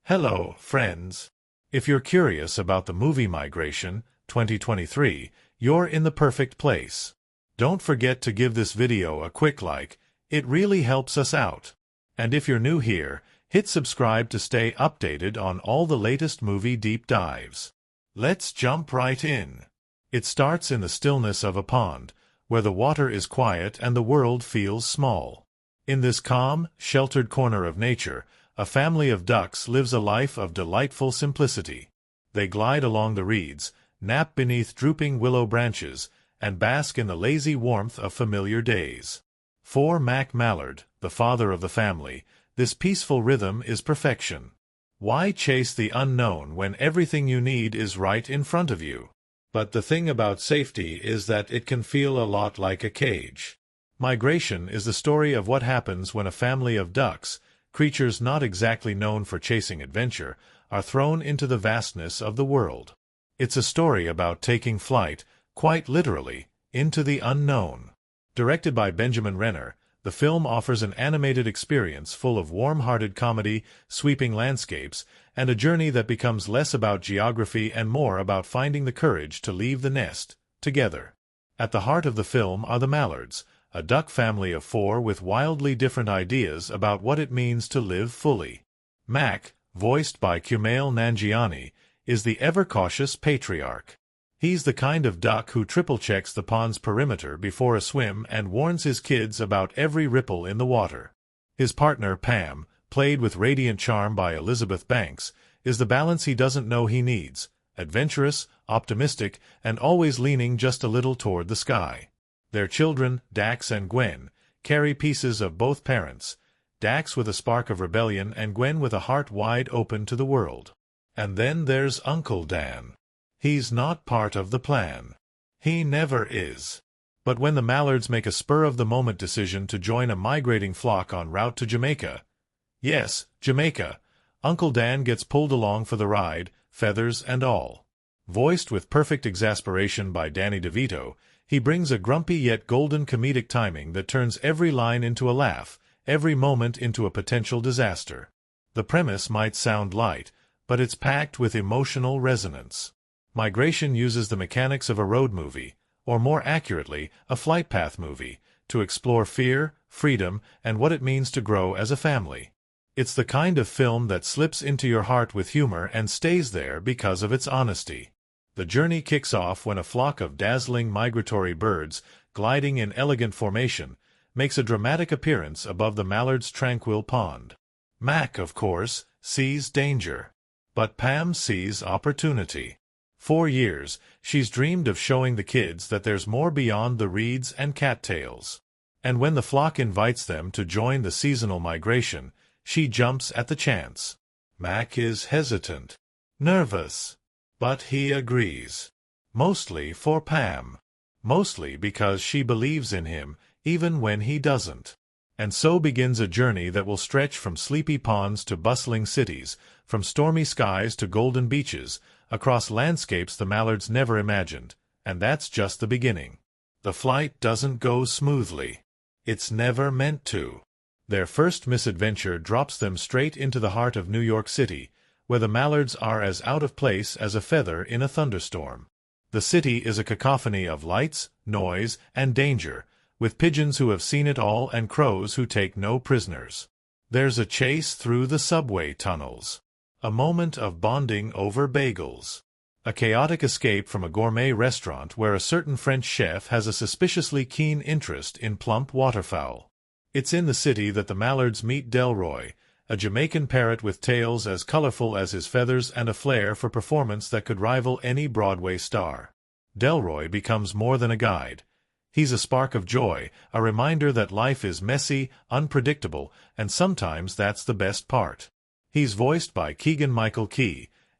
Hello, friends. If you're curious about the movie Migration 2023, you're in the perfect place. Don't forget to give this video a quick like, it really helps us out. And if you're new here, hit subscribe to stay updated on all the latest movie deep dives. Let's jump right in. It starts in the stillness of a pond, where the water is quiet and the world feels small. In this calm, sheltered corner of nature, a family of ducks lives a life of delightful simplicity. They glide along the reeds, nap beneath drooping willow branches, and bask in the lazy warmth of familiar days. For Mac Mallard, the father of the family, this peaceful rhythm is perfection. Why chase the unknown when everything you need is right in front of you? But the thing about safety is that it can feel a lot like a cage. Migration is the story of what happens when a family of ducks, creatures not exactly known for chasing adventure, are thrown into the vastness of the world. It's a story about taking flight, quite literally, into the unknown. Directed by Benjamin Renner, the film offers an animated experience full of warm-hearted comedy, sweeping landscapes, and a journey that becomes less about geography and more about finding the courage to leave the nest, together. At the heart of the film are the Mallards, a duck family of 4 with wildly different ideas about what it means to live fully. Mac, voiced by Kumail Nanjiani, is the ever-cautious patriarch. He's the kind of duck who triple-checks the pond's perimeter before a swim and warns his kids about every ripple in the water. His partner, Pam, played with radiant charm by Elizabeth Banks, is the balance he doesn't know he needs, adventurous, optimistic, and always leaning just a little toward the sky. Their children, Dax and Gwen, carry pieces of both parents, Dax with a spark of rebellion and Gwen with a heart wide open to the world. And then there's Uncle Dan. He's not part of the plan. He never is. But when the Mallards make a spur-of-the-moment decision to join a migrating flock en route to Jamaica, yes, Jamaica, Uncle Dan gets pulled along for the ride, feathers and all. Voiced with perfect exasperation by DeVito, he brings a grumpy yet golden comedic timing that turns every line into a laugh, every moment into a potential disaster. The premise might sound light, but it's packed with emotional resonance. Migration uses the mechanics of a road movie, or more accurately, a flight path movie, to explore fear, freedom, and what it means to grow as a family. It's the kind of film that slips into your heart with humor and stays there because of its honesty. The journey kicks off when a flock of dazzling migratory birds, gliding in elegant formation, makes a dramatic appearance above the Mallards' tranquil pond. Mac, of course, sees danger. But Pam sees opportunity. For years, she's dreamed of showing the kids that there's more beyond the reeds and cattails. And when the flock invites them to join the seasonal migration, she jumps at the chance. Mac is hesitant, nervous. But he agrees. Mostly for Pam. Mostly because she believes in him, even when he doesn't. And so begins a journey that will stretch from sleepy ponds to bustling cities, from stormy skies to golden beaches, across landscapes the Mallards never imagined, and that's just the beginning. The flight doesn't go smoothly. It's never meant to. Their first misadventure drops them straight into the heart of New York City, where the Mallards are as out of place as a feather in a thunderstorm. The city is a cacophony of lights, noise, and danger, with pigeons who have seen it all and crows who take no prisoners. There's a chase through the subway tunnels. A moment of bonding over bagels. A chaotic escape from a gourmet restaurant where a certain French chef has a suspiciously keen interest in plump waterfowl. It's in the city that the Mallards meet Delroy, a Jamaican parrot with tails as colorful as his feathers and a flair for performance that could rival any Broadway star. Delroy becomes more than a guide. He's a spark of joy, a reminder that life is messy, unpredictable, and sometimes that's the best part. He's voiced by Keegan-Michael,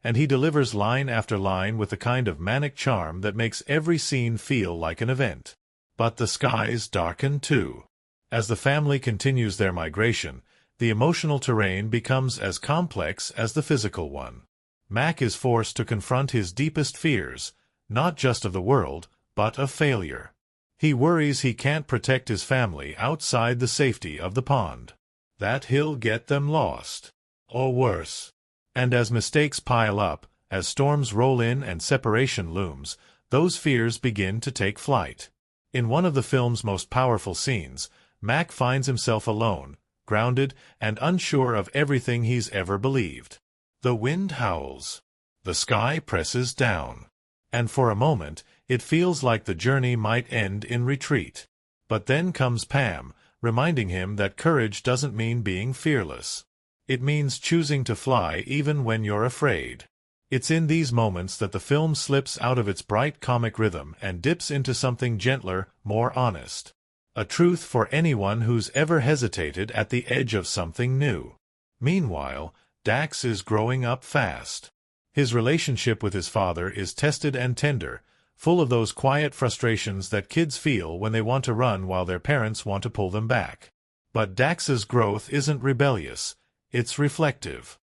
and he delivers line after line with the kind of manic charm that makes every scene feel like an event. But the skies darken too. As the family continues their migration, the emotional terrain becomes as complex as the physical one. Mac is forced to confront his deepest fears, not just of the world, but of failure. He worries he can't protect his family outside the safety of the pond. That he'll get them lost. Or worse. And as mistakes pile up, as storms roll in and separation looms, those fears begin to take flight. In one of the film's most powerful scenes, Mac finds himself alone, grounded, and unsure of everything he's ever believed. The wind howls. The sky presses down. And for a moment, it feels like the journey might end in retreat. But then comes Pam, reminding him that courage doesn't mean being fearless. It means choosing to fly even when you're afraid. It's in these moments that the film slips out of its bright comic rhythm and dips into something gentler, more honest. A truth for anyone who's ever hesitated at the edge of something new. Meanwhile, Dax is growing up fast. His relationship with his father is tested and tender, full of those quiet frustrations that kids feel when they want to run while their parents want to pull them back. But Dax's growth isn't rebellious, it's reflective.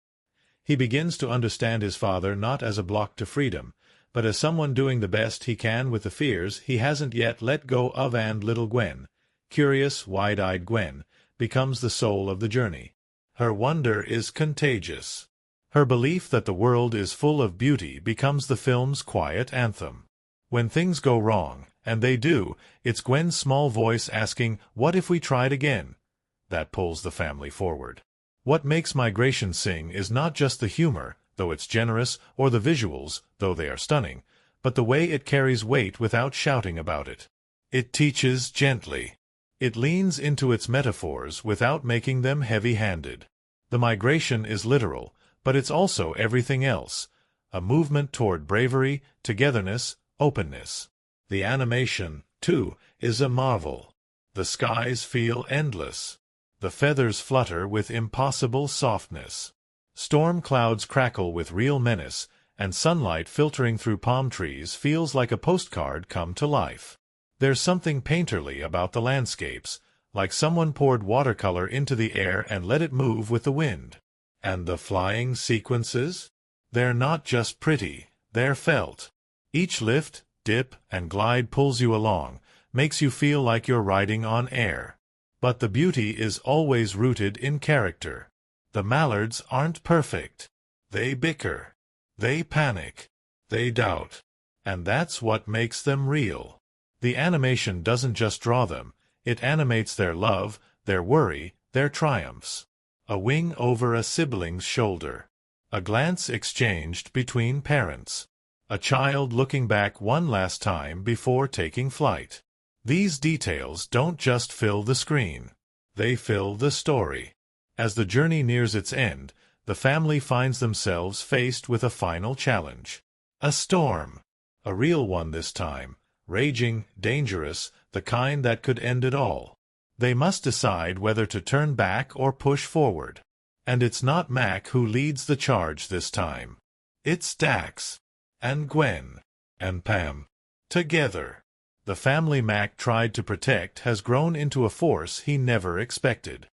He begins to understand his father not as a block to freedom, but as someone doing the best he can with the fears he hasn't yet let go of, and little Gwen, curious, wide-eyed Gwen, becomes the soul of the journey. Her wonder is contagious. Her belief that the world is full of beauty becomes the film's quiet anthem. When things go wrong, and they do, it's Gwen's small voice asking, "What if we tried again?" that pulls the family forward. What makes Migration sing is not just the humor, though it's generous, or the visuals, though they are stunning, but the way it carries weight without shouting about it. It teaches gently. It leans into its metaphors without making them heavy-handed. The migration is literal, but it's also everything else, a movement toward bravery, togetherness, openness. The animation, too, is a marvel. The skies feel endless. The feathers flutter with impossible softness. Storm clouds crackle with real menace, and sunlight filtering through palm trees feels like a postcard come to life. There's something painterly about the landscapes, like someone poured watercolor into the air and let it move with the wind. And the flying sequences? They're not just pretty, they're felt. Each lift, dip, and glide pulls you along, makes you feel like you're riding on air. But the beauty is always rooted in character. The mallards aren't perfect. They bicker. They panic. They doubt. And that's what makes them real. The animation doesn't just draw them, it animates their love, their worry, their triumphs. A wing over a sibling's shoulder. A glance exchanged between parents. A child looking back one last time before taking flight. These details don't just fill the screen. They fill the story. As the journey nears its end, the family finds themselves faced with a final challenge. A storm. A real one this time. Raging, dangerous, the kind that could end it all. They must decide whether to turn back or push forward. And it's not Mac who leads the charge this time. It's Dax. And Gwen. And Pam. Together. The family Mac tried to protect has grown into a force he never expected.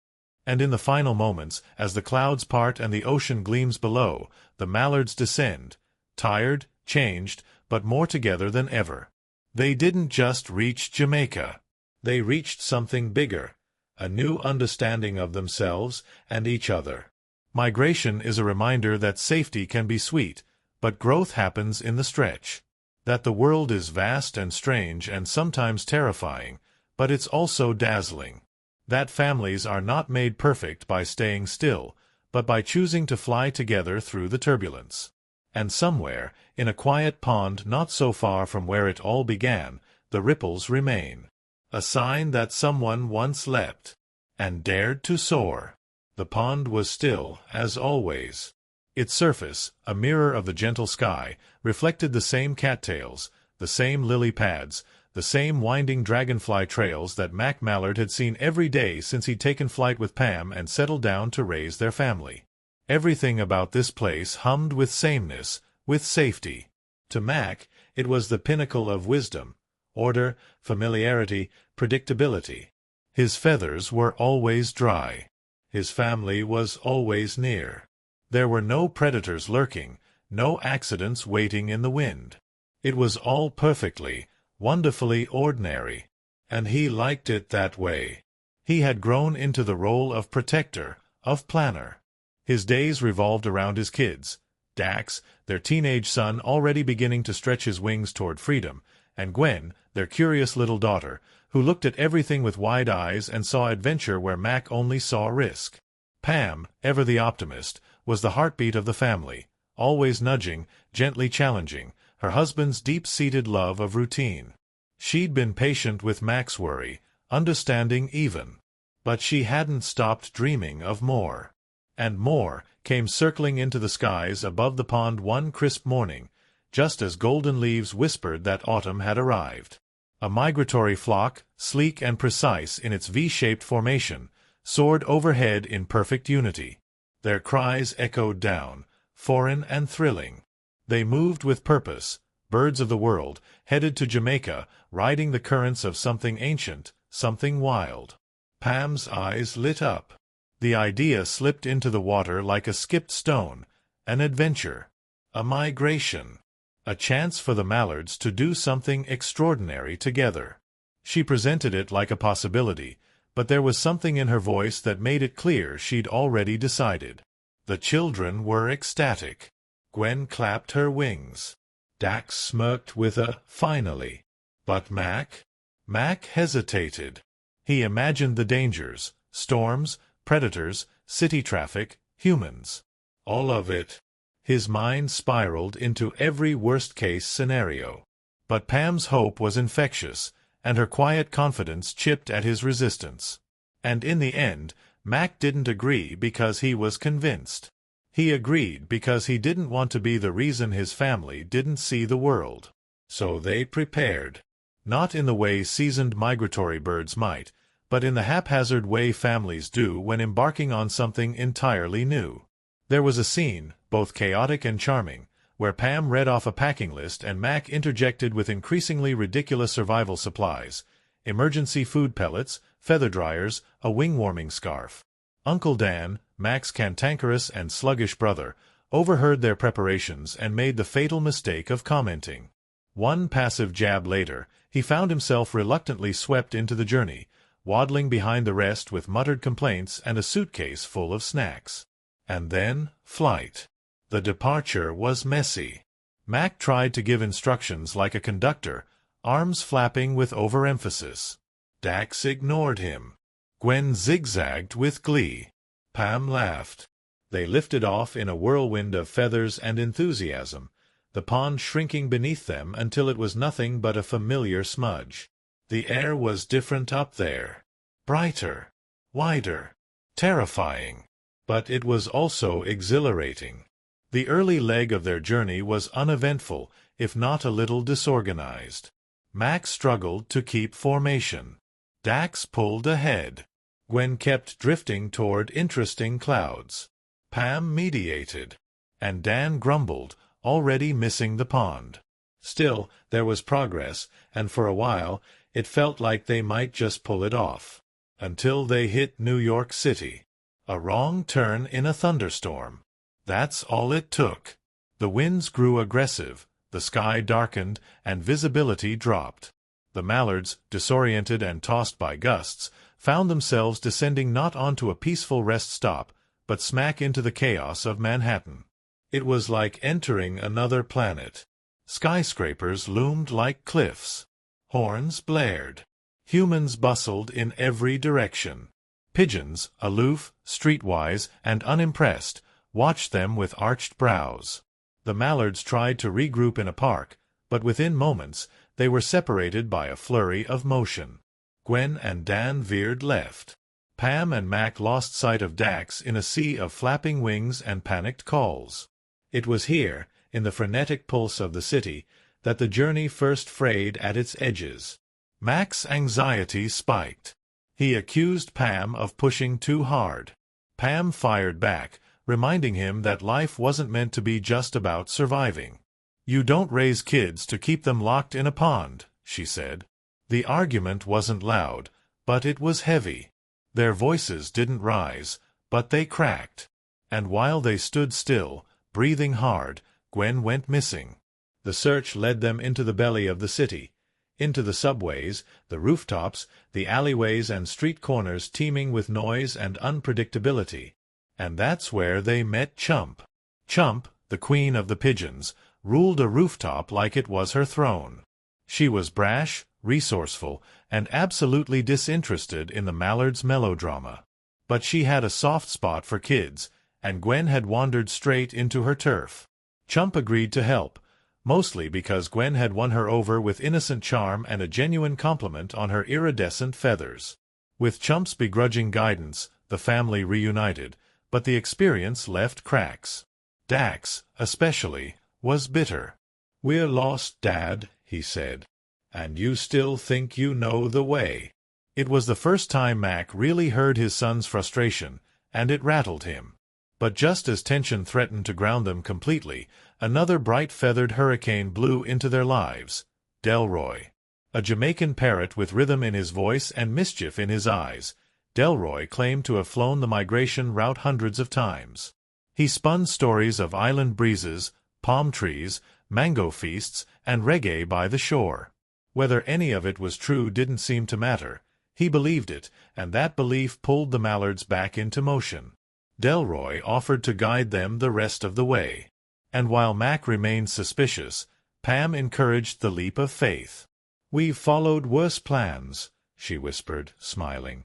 And in the final moments, as the clouds part and the ocean gleams below, the mallards descend, tired, changed, but more together than ever. They didn't just reach Jamaica. They reached something bigger, a new understanding of themselves and each other. Migration is a reminder that safety can be sweet, but growth happens in the stretch. That the world is vast and strange and sometimes terrifying, but it's also dazzling. That families are not made perfect by staying still, but by choosing to fly together through the turbulence. And somewhere, in a quiet pond not so far from where it all began, the ripples remain. A sign that someone once leapt, and dared to soar. The pond was still, as always. Its surface, a mirror of the gentle sky, reflected the same cattails, the same lily pads, the same winding dragonfly trails that Mac Mallard had seen every day since he'd taken flight with Pam and settled down to raise their family. Everything about this place hummed with sameness, with safety. To Mac, it was the pinnacle of wisdom, order, familiarity, predictability. His feathers were always dry. His family was always near. There were no predators lurking, no accidents waiting in the wind. It was all perfectly, wonderfully ordinary. And he liked it that way. He had grown into the role of protector, of planner. His days revolved around his kids, Dax, their teenage son already beginning to stretch his wings toward freedom, and Gwen, their curious little daughter, who looked at everything with wide eyes and saw adventure where Mac only saw risk. Pam, ever the optimist, was the heartbeat of the family, always nudging, gently challenging, her husband's deep-seated love of routine. She'd been patient with Mac's worry, understanding even. But she hadn't stopped dreaming of more. And more came circling into the skies above the pond one crisp morning, just as golden leaves whispered that autumn had arrived. A migratory flock, sleek and precise in its V-shaped formation, soared overhead in perfect unity. Their cries echoed down, foreign and thrilling. They moved with purpose, birds of the world, headed to Jamaica, riding the currents of something ancient, something wild. Pam's eyes lit up. The idea slipped into the water like a skipped stone, an adventure, a migration, a chance for the Mallards to do something extraordinary together. She presented it like a possibility, but there was something in her voice that made it clear she'd already decided. The children were ecstatic. Gwen clapped her wings. Dax smirked with a "finally." But Mac? Mac hesitated. He imagined the dangers, storms, predators, city traffic, humans. All of it. His mind spiraled into every worst-case scenario. But Pam's hope was infectious, and her quiet confidence chipped at his resistance. And in the end, Mac didn't agree because he was convinced. He agreed because he didn't want to be the reason his family didn't see the world. So they prepared. Not in the way seasoned migratory birds might, but in the haphazard way families do when embarking on something entirely new. There was a scene, both chaotic and charming, where Pam read off a packing list and Mac interjected with increasingly ridiculous survival supplies: emergency food pellets, feather dryers, a wing-warming scarf. Uncle Dan, Mac's cantankerous and sluggish brother, overheard their preparations and made the fatal mistake of commenting. One passive jab later, he found himself reluctantly swept into the journey, waddling behind the rest with muttered complaints and a suitcase full of snacks. And then, flight. The departure was messy. Mac tried to give instructions like a conductor, arms flapping with overemphasis. Dax ignored him. Gwen zigzagged with glee. Pam laughed. They lifted off in a whirlwind of feathers and enthusiasm, the pond shrinking beneath them until it was nothing but a familiar smudge. The air was different up there. Brighter, wider, terrifying. But it was also exhilarating. The early leg of their journey was uneventful, if not a little disorganized. Mac struggled to keep formation. Dax pulled ahead. Gwen kept drifting toward interesting clouds. Pam mediated. And Dan grumbled, already missing the pond. Still, there was progress, and for a while, it felt like they might just pull it off. Until they hit New York City. A wrong turn in a thunderstorm. That's all it took. The winds grew aggressive, the sky darkened, and visibility dropped. The Mallards, disoriented and tossed by gusts, found themselves descending not onto a peaceful rest stop, but smack into the chaos of Manhattan. It was like entering another planet. Skyscrapers loomed like cliffs. Horns blared. Humans bustled in every direction. Pigeons, aloof, streetwise, and unimpressed, watched them with arched brows. The Mallards tried to regroup in a park, but within moments they were separated by a flurry of motion. Gwen and Dan veered left. Pam and Mac lost sight of Dax in a sea of flapping wings and panicked calls. It was here, in the frenetic pulse of the city, that the journey first frayed at its edges. Mac's anxiety spiked. He accused Pam of pushing too hard. Pam fired back, reminding him that life wasn't meant to be just about surviving. "You don't raise kids to keep them locked in a pond," she said. The argument wasn't loud, but it was heavy. Their voices didn't rise, but they cracked. And while they stood still, breathing hard, Gwen went missing. The search led them into the belly of the city, into the subways, the rooftops, the alleyways and street corners teeming with noise and unpredictability. And that's where they met Chump. Chump, the queen of the pigeons, ruled a rooftop like it was her throne. She was brash, resourceful, and absolutely disinterested in the mallards' melodrama. But she had a soft spot for kids, and Gwen had wandered straight into her turf. Chump agreed to help, mostly because Gwen had won her over with innocent charm and a genuine compliment on her iridescent feathers. With Chump's begrudging guidance, the family reunited, but the experience left cracks. Dax, especially, was bitter. "We're lost, Dad," he said. "And you still think you know the way." It was the first time Mac really heard his son's frustration, and it rattled him. But just as tension threatened to ground them completely, another bright-feathered hurricane blew into their lives. Delroy. A Jamaican parrot with rhythm in his voice and mischief in his eyes, Delroy claimed to have flown the migration route hundreds of times. He spun stories of island breezes, palm trees, mango feasts, and reggae by the shore. Whether any of it was true didn't seem to matter. He believed it, and that belief pulled the mallards back into motion. Delroy offered to guide them the rest of the way. And while Mac remained suspicious, Pam encouraged the leap of faith. "We've followed worse plans," she whispered, smiling.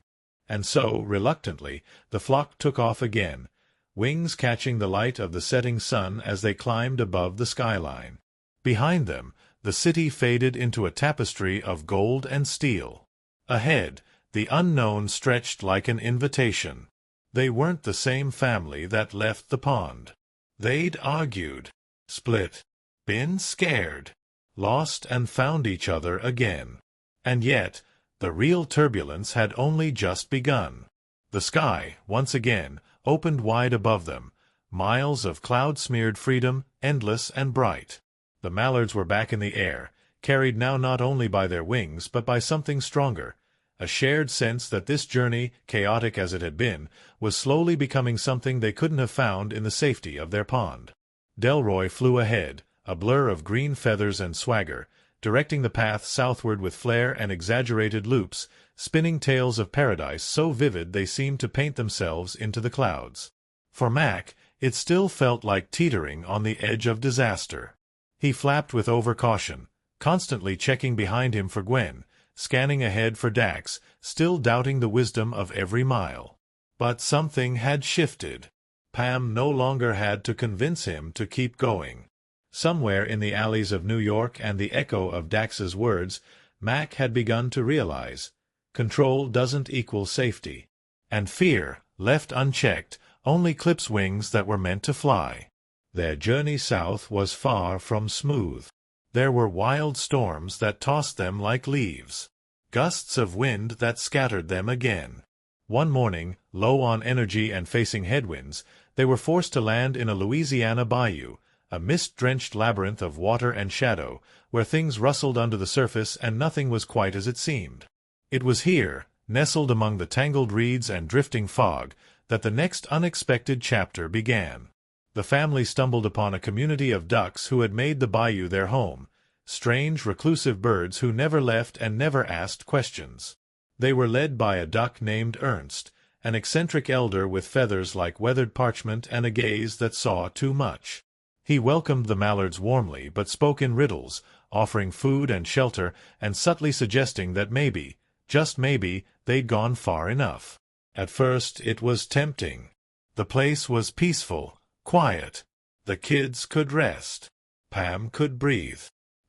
And so, reluctantly, the flock took off again, wings catching the light of the setting sun as they climbed above the skyline. Behind them, the city faded into a tapestry of gold and steel. Ahead, the unknown stretched like an invitation. They weren't the same family that left the pond. They'd argued, split, been scared, lost and found each other again. And yet, the real turbulence had only just begun. The sky, once again, opened wide above them, miles of cloud-smeared freedom, endless and bright. The mallards were back in the air, carried now not only by their wings but by something stronger, a shared sense that this journey, chaotic as it had been, was slowly becoming something they couldn't have found in the safety of their pond. Delroy flew ahead, a blur of green feathers and swagger, directing the path southward with flair and exaggerated loops, spinning tales of paradise so vivid they seemed to paint themselves into the clouds. For Mac, it still felt like teetering on the edge of disaster. He flapped with overcaution, constantly checking behind him for Gwen, scanning ahead for Dax, still doubting the wisdom of every mile. But something had shifted. Pam no longer had to convince him to keep going. Somewhere in the alleys of New York and the echo of Dax's words, Mac had begun to realize, control doesn't equal safety. And fear, left unchecked, only clips wings that were meant to fly. Their journey south was far from smooth. There were wild storms that tossed them like leaves, gusts of wind that scattered them again. One morning, low on energy and facing headwinds, they were forced to land in a Louisiana bayou, a mist-drenched labyrinth of water and shadow, where things rustled under the surface and nothing was quite as it seemed. It was here, nestled among the tangled reeds and drifting fog, that the next unexpected chapter began. The family stumbled upon a community of ducks who had made the bayou their home, strange, reclusive birds who never left and never asked questions. They were led by a duck named Ernst, an eccentric elder with feathers like weathered parchment and a gaze that saw too much. He welcomed the mallards warmly but spoke in riddles, offering food and shelter and subtly suggesting that maybe, just maybe, they'd gone far enough. At first it was tempting. The place was peaceful, quiet. The kids could rest. Pam could breathe.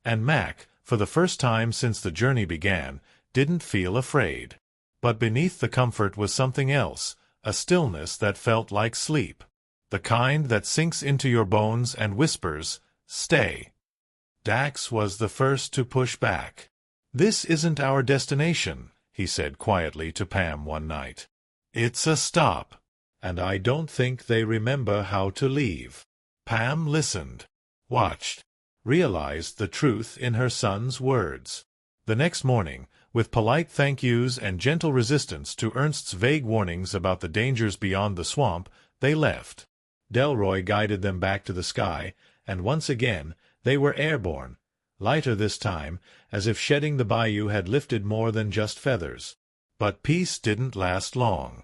And Mac, for the first time since the journey began, didn't feel afraid. But beneath the comfort was something else, a stillness that felt like sleep. The kind that sinks into your bones and whispers, "Stay." Dax was the first to push back. "This isn't our destination," he said quietly to Pam one night. "It's a stop. And I don't think they remember how to leave." Pam listened, watched, realized the truth in her son's words. The next morning, with polite thank yous and gentle resistance to Ernst's vague warnings about the dangers beyond the swamp, they left. Delroy guided them back to the sky, and once again they were airborne, lighter this time, as if shedding the bayou had lifted more than just feathers. But peace didn't last long.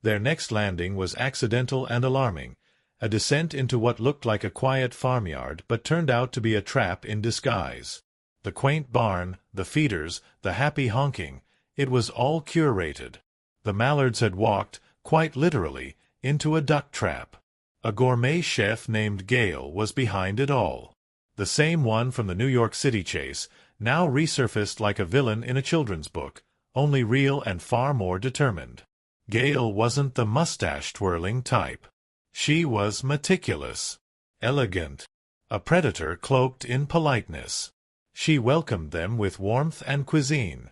Their next landing was accidental and alarming, a descent into what looked like a quiet farmyard but turned out to be a trap in disguise. The quaint barn, the feeders, the happy honking, it was all curated. The Mallards had walked, quite literally, into a duck trap. A gourmet chef named Gale was behind it all. The same one from the New York City chase, now resurfaced like a villain in a children's book, only real and far more determined. Gale wasn't the mustache-twirling type. She was meticulous, elegant, a predator cloaked in politeness. She welcomed them with warmth and cuisine.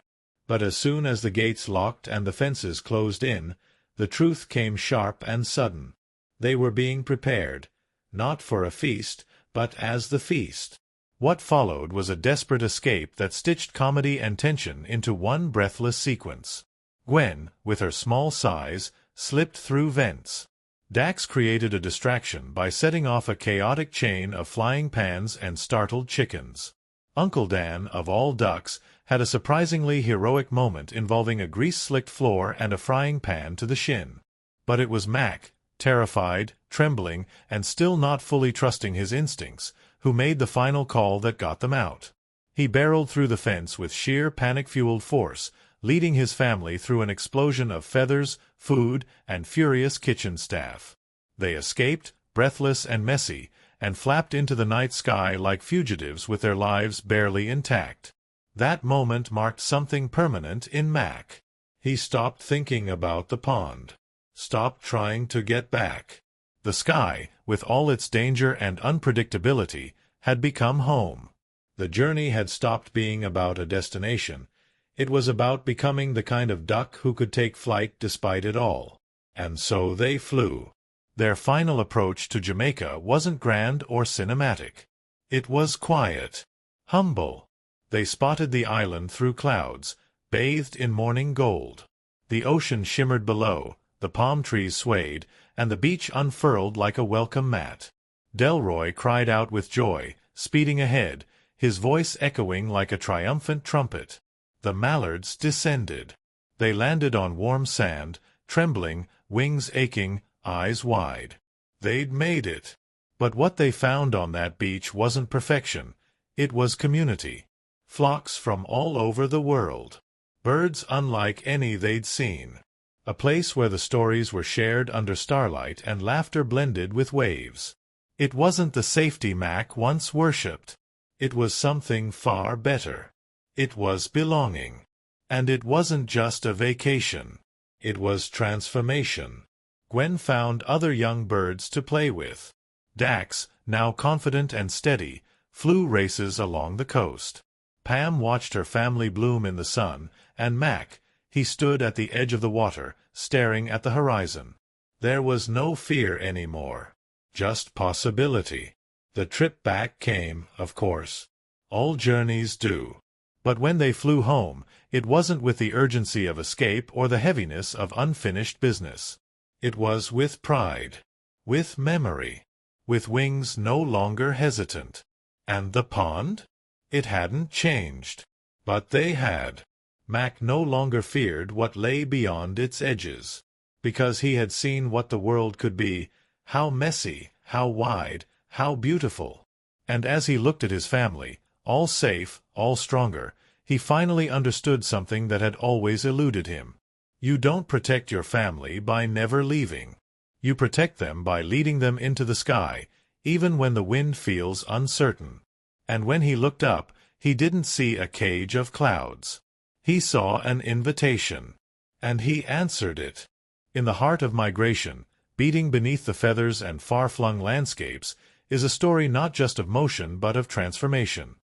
But as soon as the gates locked and the fences closed in, the truth came sharp and sudden. They were being prepared, not for a feast, but as the feast. What followed was a desperate escape that stitched comedy and tension into one breathless sequence. Gwen, with her small size, slipped through vents. Dax created a distraction by setting off a chaotic chain of flying pans and startled chickens. Uncle Dan, of all ducks, had a surprisingly heroic moment involving a grease-slicked floor and a frying pan to the shin. But it was Mac, terrified, trembling, and still not fully trusting his instincts, who made the final call that got them out. He barreled through the fence with sheer panic-fueled force, leading his family through an explosion of feathers, food, and furious kitchen staff. They escaped, breathless and messy, and flapped into the night sky like fugitives with their lives barely intact. That moment marked something permanent in Mac. He stopped thinking about the pond. Stopped trying to get back. The sky, with all its danger and unpredictability, had become home. The journey had stopped being about a destination. It was about becoming the kind of duck who could take flight despite it all. And so they flew. Their final approach to Jamaica wasn't grand or cinematic. It was quiet, humble. They spotted the island through clouds, bathed in morning gold. The ocean shimmered below, the palm trees swayed, and the beach unfurled like a welcome mat. Delroy cried out with joy, speeding ahead, his voice echoing like a triumphant trumpet. The Mallards descended. They landed on warm sand, trembling, wings aching, eyes wide. They'd made it. But what they found on that beach wasn't perfection. It was community. Flocks from all over the world. Birds unlike any they'd seen. A place where the stories were shared under starlight and laughter blended with waves. It wasn't the safety Mac once worshipped. It was something far better. It was belonging. And it wasn't just a vacation. It was transformation. Gwen found other young birds to play with. Dax, now confident and steady, flew races along the coast. Pam watched her family bloom in the sun, and Mac, he stood at the edge of the water, staring at the horizon. There was no fear anymore. Just possibility. The trip back came, of course. All journeys do. But when they flew home, it wasn't with the urgency of escape or the heaviness of unfinished business. It was with pride. With memory. With wings no longer hesitant. And the pond? It hadn't changed. But they had. Mac no longer feared what lay beyond its edges. Because he had seen what the world could be, how messy, how wide, how beautiful. And as he looked at his family, all safe, all stronger, he finally understood something that had always eluded him. You don't protect your family by never leaving. You protect them by leading them into the sky, even when the wind feels uncertain. And when he looked up, he didn't see a cage of clouds. He saw an invitation. And he answered it. In the heart of migration, beating beneath the feathers and far-flung landscapes, is a story not just of motion but of transformation.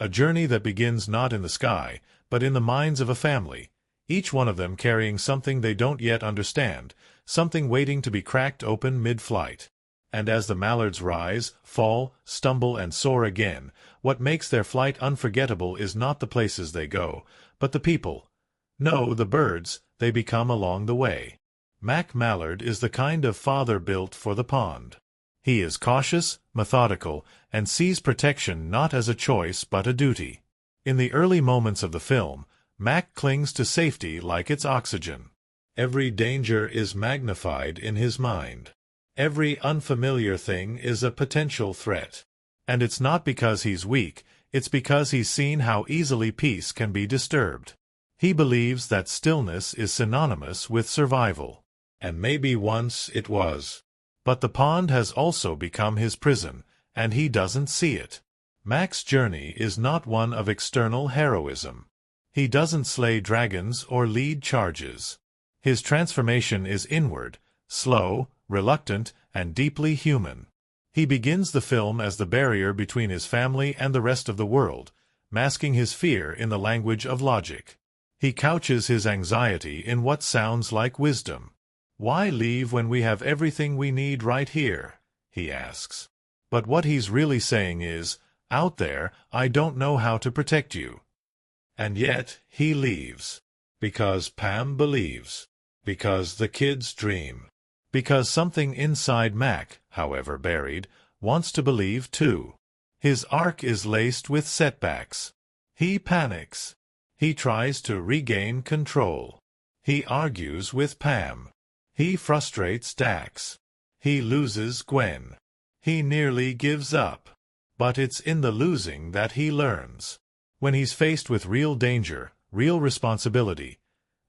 A journey that begins not in the sky, but in the minds of a family, each one of them carrying something they don't yet understand, something waiting to be cracked open mid-flight. And as the Mallards rise, fall, stumble, and soar again, what makes their flight unforgettable is not the places they go, but the people. No, the birds they become along the way. Mac Mallard is the kind of father built for the pond. He is cautious, methodical, and sees protection not as a choice but a duty. In the early moments of the film, Mac clings to safety like it's oxygen. Every danger is magnified in his mind. Every unfamiliar thing is a potential threat. And it's not because he's weak, it's because he's seen how easily peace can be disturbed. He believes that stillness is synonymous with survival. And maybe once it was. But the pond has also become his prison, and he doesn't see it. Mac's journey is not one of external heroism. He doesn't slay dragons or lead charges. His transformation is inward, slow, reluctant, and deeply human. He begins the film as the barrier between his family and the rest of the world, masking his fear in the language of logic. He couches his anxiety in what sounds like wisdom. "Why leave when we have everything we need right here?" he asks. But what he's really saying is, "Out there, I don't know how to protect you." And yet, he leaves. Because Pam believes. Because the kids dream. Because something inside Mac, however buried, wants to believe too. His arc is laced with setbacks. He panics. He tries to regain control. He argues with Pam. He frustrates Dax. He loses Gwen. He nearly gives up. But it's in the losing that he learns. When he's faced with real danger, real responsibility,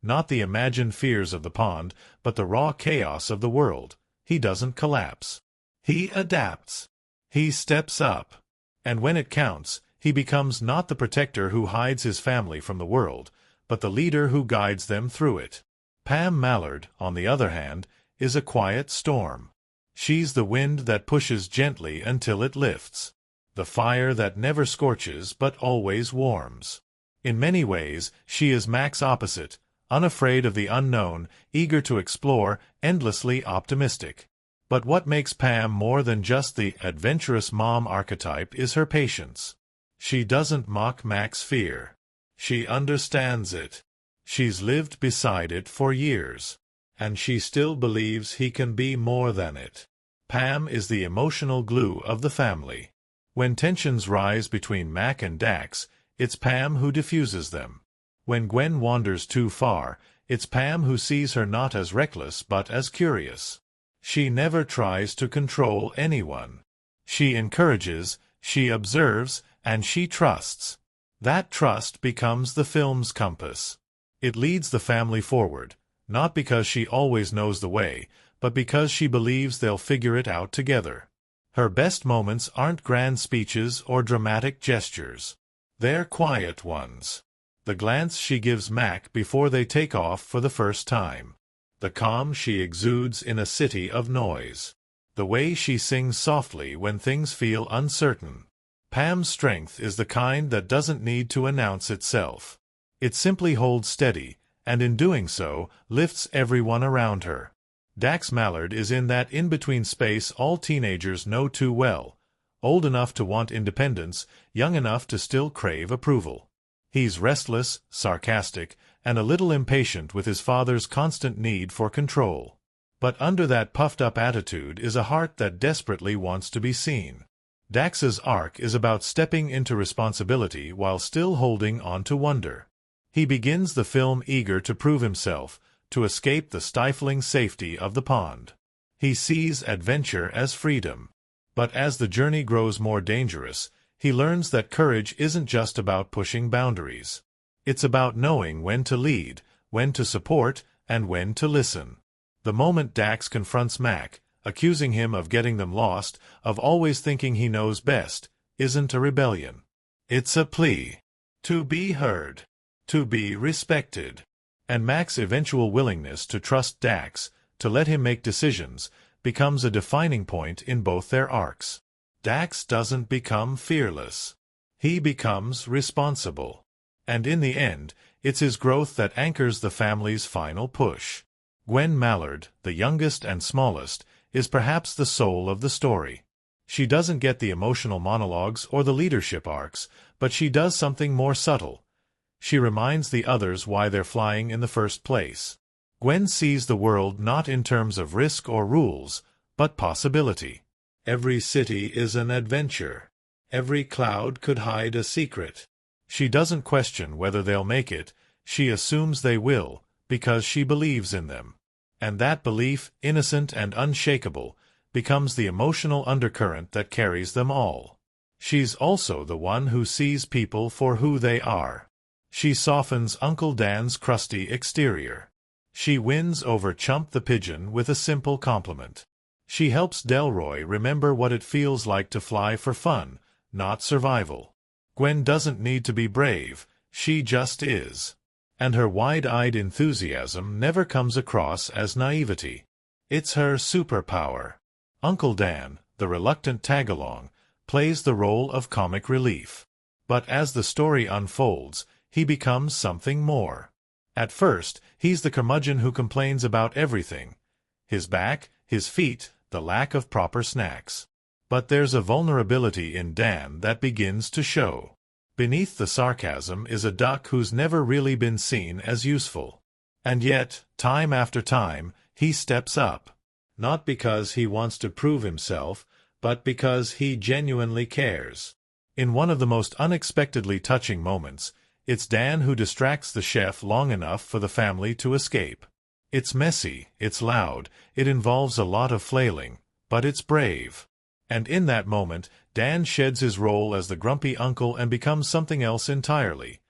not the imagined fears of the pond, but the raw chaos of the world, he doesn't collapse. He adapts. He steps up. And when it counts, he becomes not the protector who hides his family from the world, but the leader who guides them through it. Pam Mallard, on the other hand, is a quiet storm. She's the wind that pushes gently until it lifts. The fire that never scorches but always warms. In many ways, she is Mac's opposite, unafraid of the unknown, eager to explore, endlessly optimistic. But what makes Pam more than just the adventurous mom archetype is her patience. She doesn't mock Mac's fear. She understands it. She's lived beside it for years. And she still believes he can be more than it. Pam is the emotional glue of the family. When tensions rise between Mac and Dax, it's Pam who diffuses them. When Gwen wanders too far, it's Pam who sees her not as reckless but as curious. She never tries to control anyone. She encourages, she observes, and she trusts. That trust becomes the film's compass. It leads the family forward, not because she always knows the way, but because she believes they'll figure it out together. Her best moments aren't grand speeches or dramatic gestures. They're quiet ones. The glance she gives Mac before they take off for the first time. The calm she exudes in a city of noise. The way she sings softly when things feel uncertain. Pam's strength is the kind that doesn't need to announce itself. It simply holds steady, and in doing so, lifts everyone around her. Dax Mallard is in that in-between space all teenagers know too well, old enough to want independence, young enough to still crave approval. He's restless, sarcastic, and a little impatient with his father's constant need for control. But under that puffed-up attitude is a heart that desperately wants to be seen. Dax's arc is about stepping into responsibility while still holding on to wonder. He begins the film eager to prove himself, to escape the stifling safety of the pond. He sees adventure as freedom. But as the journey grows more dangerous, he learns that courage isn't just about pushing boundaries. It's about knowing when to lead, when to support, and when to listen. The moment Dax confronts Mac, accusing him of getting them lost, of always thinking he knows best, isn't a rebellion. It's a plea. To be heard. To be respected. And Mac's eventual willingness to trust Dax, to let him make decisions, becomes a defining point in both their arcs. Dax doesn't become fearless. He becomes responsible. And in the end, it's his growth that anchors the family's final push. Gwen Mallard, the youngest and smallest, is perhaps the soul of the story. She doesn't get the emotional monologues or the leadership arcs, but she does something more subtle. She reminds the others why they're flying in the first place. Gwen sees the world not in terms of risk or rules, but possibility. Every city is an adventure. Every cloud could hide a secret. She doesn't question whether they'll make it, she assumes they will, because she believes in them. And that belief, innocent and unshakable, becomes the emotional undercurrent that carries them all. She's also the one who sees people for who they are. She softens Uncle Dan's crusty exterior. She wins over Chump the Pigeon with a simple compliment. She helps Delroy remember what it feels like to fly for fun, not survival. Gwen doesn't need to be brave, she just is. And her wide-eyed enthusiasm never comes across as naivety. It's her superpower. Uncle Dan, the reluctant tag-along, plays the role of comic relief. But as the story unfolds, he becomes something more. At first, he's the curmudgeon who complains about everything. His back, his feet, the lack of proper snacks. But there's a vulnerability in Dan that begins to show. Beneath the sarcasm is a duck who's never really been seen as useful. And yet, time after time, he steps up. Not because he wants to prove himself, but because he genuinely cares. In one of the most unexpectedly touching moments, it's Dan who distracts the chef long enough for the family to escape. It's messy, it's loud, it involves a lot of flailing, but it's brave. And in that moment, Dan sheds his role as the grumpy uncle and becomes something else entirely.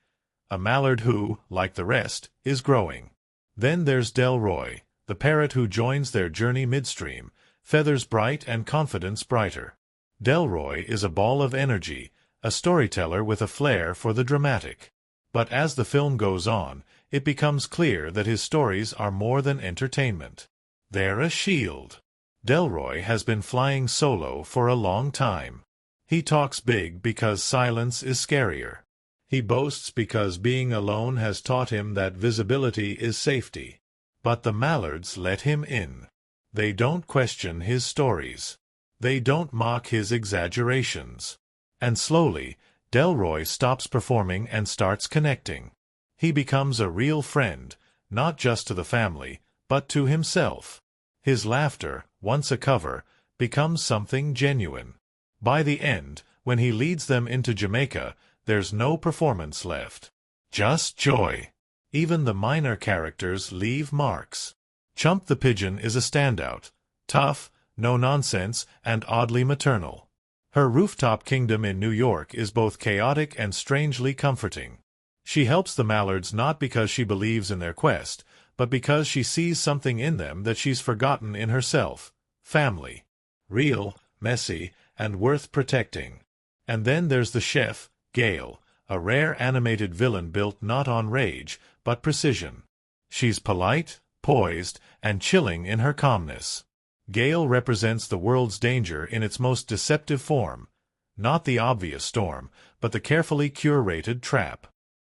A mallard who, like the rest, is growing. Then there's Delroy, the parrot who joins their journey midstream, feathers bright and confidence brighter. Delroy is a ball of energy, a storyteller with a flair for the dramatic. But as the film goes on, it becomes clear that his stories are more than entertainment. They're a shield. Delroy has been flying solo for a long time. He talks big because silence is scarier. He boasts because being alone has taught him that visibility is safety. But the mallards let him in. They don't question his stories. They don't mock his exaggerations. And slowly, Delroy stops performing and starts connecting. He becomes a real friend, not just to the family, but to himself. His laughter, once a cover, becomes something genuine. By the end, when he leads them into Jamaica, there's no performance left. Just joy. Even the minor characters leave marks. Chump the Pigeon is a standout. Tough, no-nonsense, and oddly maternal. Her rooftop kingdom in New York is both chaotic and strangely comforting. She helps the mallards not because she believes in their quest, but because she sees something in them that she's forgotten in herself. Family. Real, messy, and worth protecting. And then there's the chef, Gale, a rare animated villain built not on rage, but precision. She's polite, poised, and chilling in her calmness. Gale represents the world's danger in its most deceptive form. Not the obvious storm, but the carefully curated trap.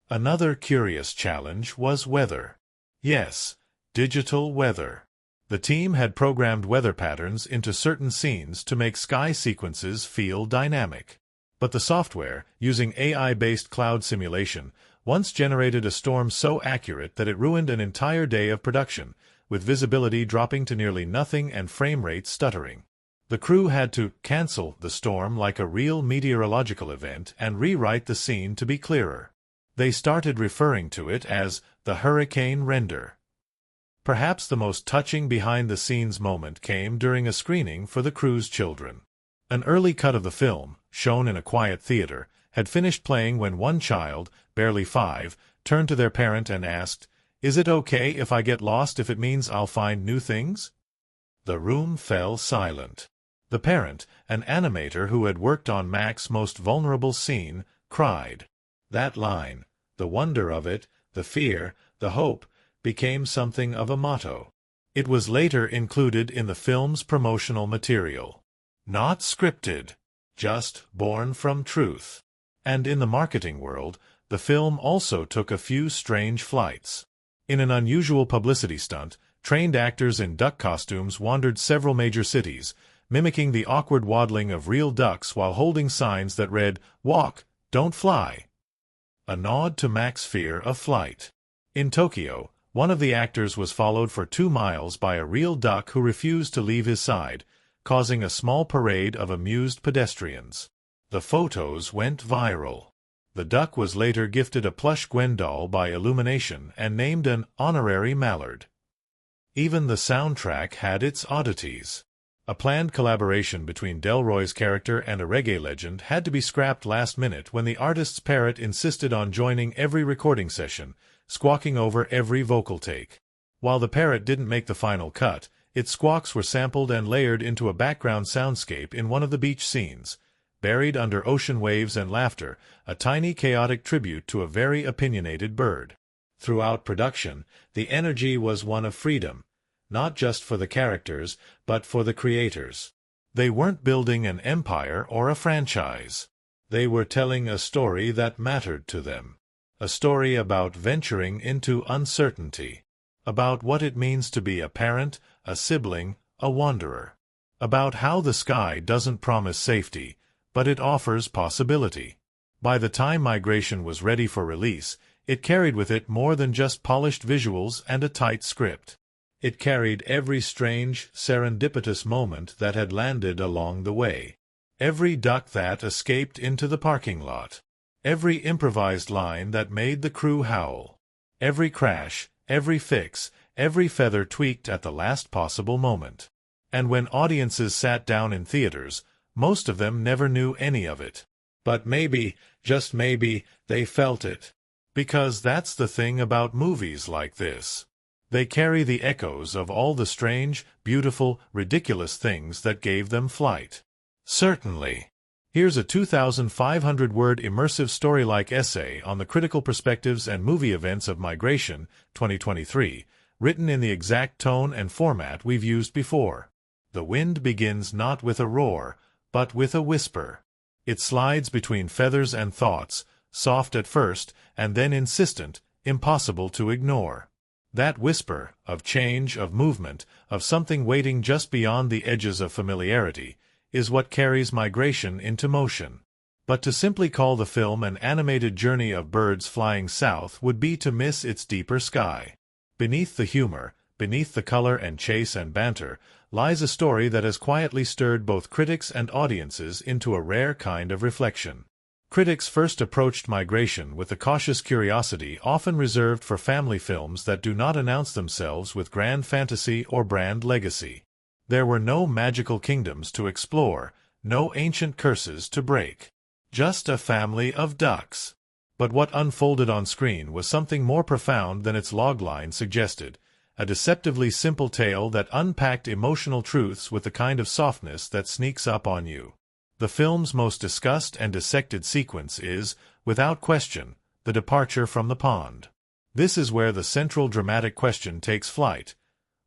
Another curious challenge was weather. Yes, digital weather. The team had programmed weather patterns into certain scenes to make sky sequences feel dynamic. But the software, using AI-based cloud simulation, once generated a storm so accurate that it ruined an entire day of production, with visibility dropping to nearly nothing and frame rate stuttering. The crew had to cancel the storm like a real meteorological event and rewrite the scene to be clearer. They started referring to it as the Hurricane Renner. Perhaps the most touching behind-the-scenes moment came during a screening for the crew's children. An early cut of the film, shown in a quiet theater, had finished playing when one child, barely 5, turned to their parent and asked, "Is it okay if I get lost if it means I'll find new things?" The room fell silent. The parent, an animator who had worked on Mac's most vulnerable scene, cried. That line, the wonder of it, the fear, the hope, became something of a motto. It was later included in the film's promotional material. Not scripted, just born from truth. And in the marketing world, the film also took a few strange flights. In an unusual publicity stunt, trained actors in duck costumes wandered several major cities, mimicking the awkward waddling of real ducks while holding signs that read, "Walk, don't fly." A nod to Mac's fear of flight. In Tokyo, one of the actors was followed for 2 miles by a real duck who refused to leave his side, causing a small parade of amused pedestrians. The photos went viral. The duck was later gifted a plush Gwen doll by Illumination and named an honorary mallard. Even the soundtrack had its oddities. A planned collaboration between Delroy's character and a reggae legend had to be scrapped last minute when the artist's parrot insisted on joining every recording session, squawking over every vocal take. While the parrot didn't make the final cut, its squawks were sampled and layered into a background soundscape in one of the beach scenes. Buried under ocean waves and laughter, a tiny chaotic tribute to a very opinionated bird. Throughout production, the energy was one of freedom, not just for the characters, but for the creators. They weren't building an empire or a franchise. They were telling a story that mattered to them. A story about venturing into uncertainty. About what it means to be a parent, a sibling, a wanderer. About how the sky doesn't promise safety, but it offers possibility. By the time Migration was ready for release, it carried with it more than just polished visuals and a tight script. It carried every strange, serendipitous moment that had landed along the way. Every duck that escaped into the parking lot. Every improvised line that made the crew howl. Every crash, every fix, every feather tweaked at the last possible moment. And when audiences sat down in theaters, most of them never knew any of it. But maybe, just maybe, they felt it. Because that's the thing about movies like this. They carry the echoes of all the strange, beautiful, ridiculous things that gave them flight. Certainly. Here's a 2,500-word immersive story-like essay on the critical perspectives and movie events of Migration, 2023, written in the exact tone and format we've used before. The wind begins not with a roar, but with a whisper. It slides between feathers and thoughts, soft at first, and then insistent, impossible to ignore. That whisper, of change, of movement, of something waiting just beyond the edges of familiarity, is what carries Migration into motion. But to simply call the film an animated journey of birds flying south would be to miss its deeper sky. Beneath the humor, beneath the color and chase and banter, lies a story that has quietly stirred both critics and audiences into a rare kind of reflection. Critics first approached Migration with the cautious curiosity often reserved for family films that do not announce themselves with grand fantasy or brand legacy. There were no magical kingdoms to explore, no ancient curses to break. Just a family of ducks. But what unfolded on screen was something more profound than its logline suggested. A deceptively simple tale that unpacked emotional truths with the kind of softness that sneaks up on you. The film's most discussed and dissected sequence is, without question, the departure from the pond. This is where the central dramatic question takes flight.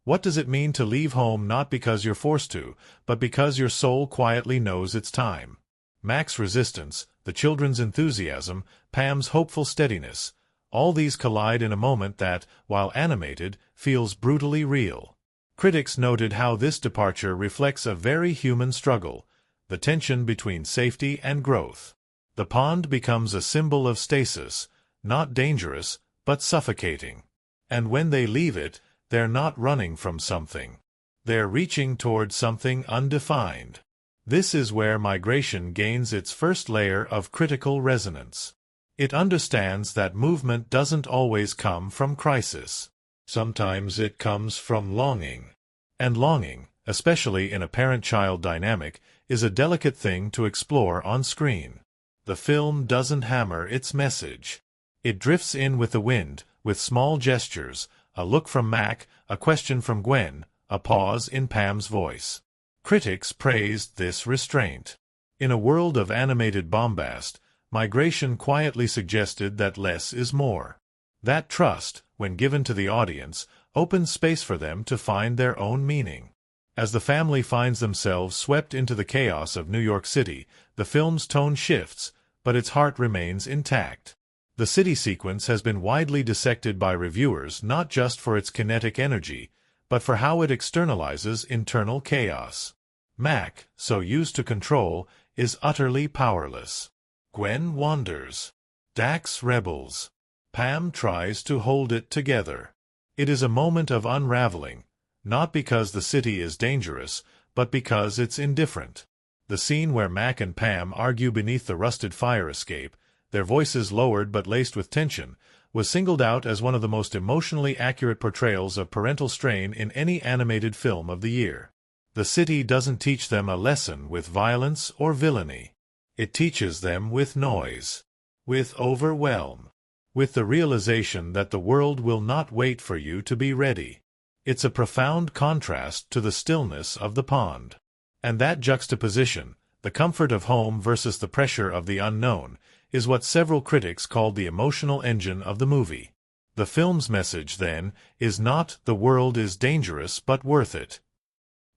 What does it mean to leave home not because you're forced to, but because your soul quietly knows it's time? Mac's resistance, the children's enthusiasm, Pam's hopeful steadiness, all these collide in a moment that, while animated, feels brutally real. Critics noted how this departure reflects a very human struggle, the tension between safety and growth. The pond becomes a symbol of stasis, not dangerous, but suffocating. And when they leave it, they're not running from something. They're reaching toward something undefined. This is where Migration gains its first layer of critical resonance. It understands that movement doesn't always come from crisis. Sometimes it comes from longing. And longing, especially in a parent-child dynamic, is a delicate thing to explore on screen. The film doesn't hammer its message. It drifts in with the wind, with small gestures, a look from Mac, a question from Gwen, a pause in Pam's voice. Critics praised this restraint. In a world of animated bombast, Migration quietly suggested that less is more. That trust, when given to the audience, opens space for them to find their own meaning. As the family finds themselves swept into the chaos of New York City, the film's tone shifts, but its heart remains intact. The city sequence has been widely dissected by reviewers not just for its kinetic energy, but for how it externalizes internal chaos. Mac, so used to control, is utterly powerless. Gwen wanders. Dax rebels. Pam tries to hold it together. It is a moment of unraveling, not because the city is dangerous, but because it's indifferent. The scene where Mac and Pam argue beneath the rusted fire escape, their voices lowered but laced with tension, was singled out as one of the most emotionally accurate portrayals of parental strain in any animated film of the year. The city doesn't teach them a lesson with violence or villainy. It teaches them with noise, with overwhelm, with the realization that the world will not wait for you to be ready. It's a profound contrast to the stillness of the pond. And that juxtaposition, the comfort of home versus the pressure of the unknown, is what several critics called the emotional engine of the movie. The film's message, then, is not "the world is dangerous but worth it."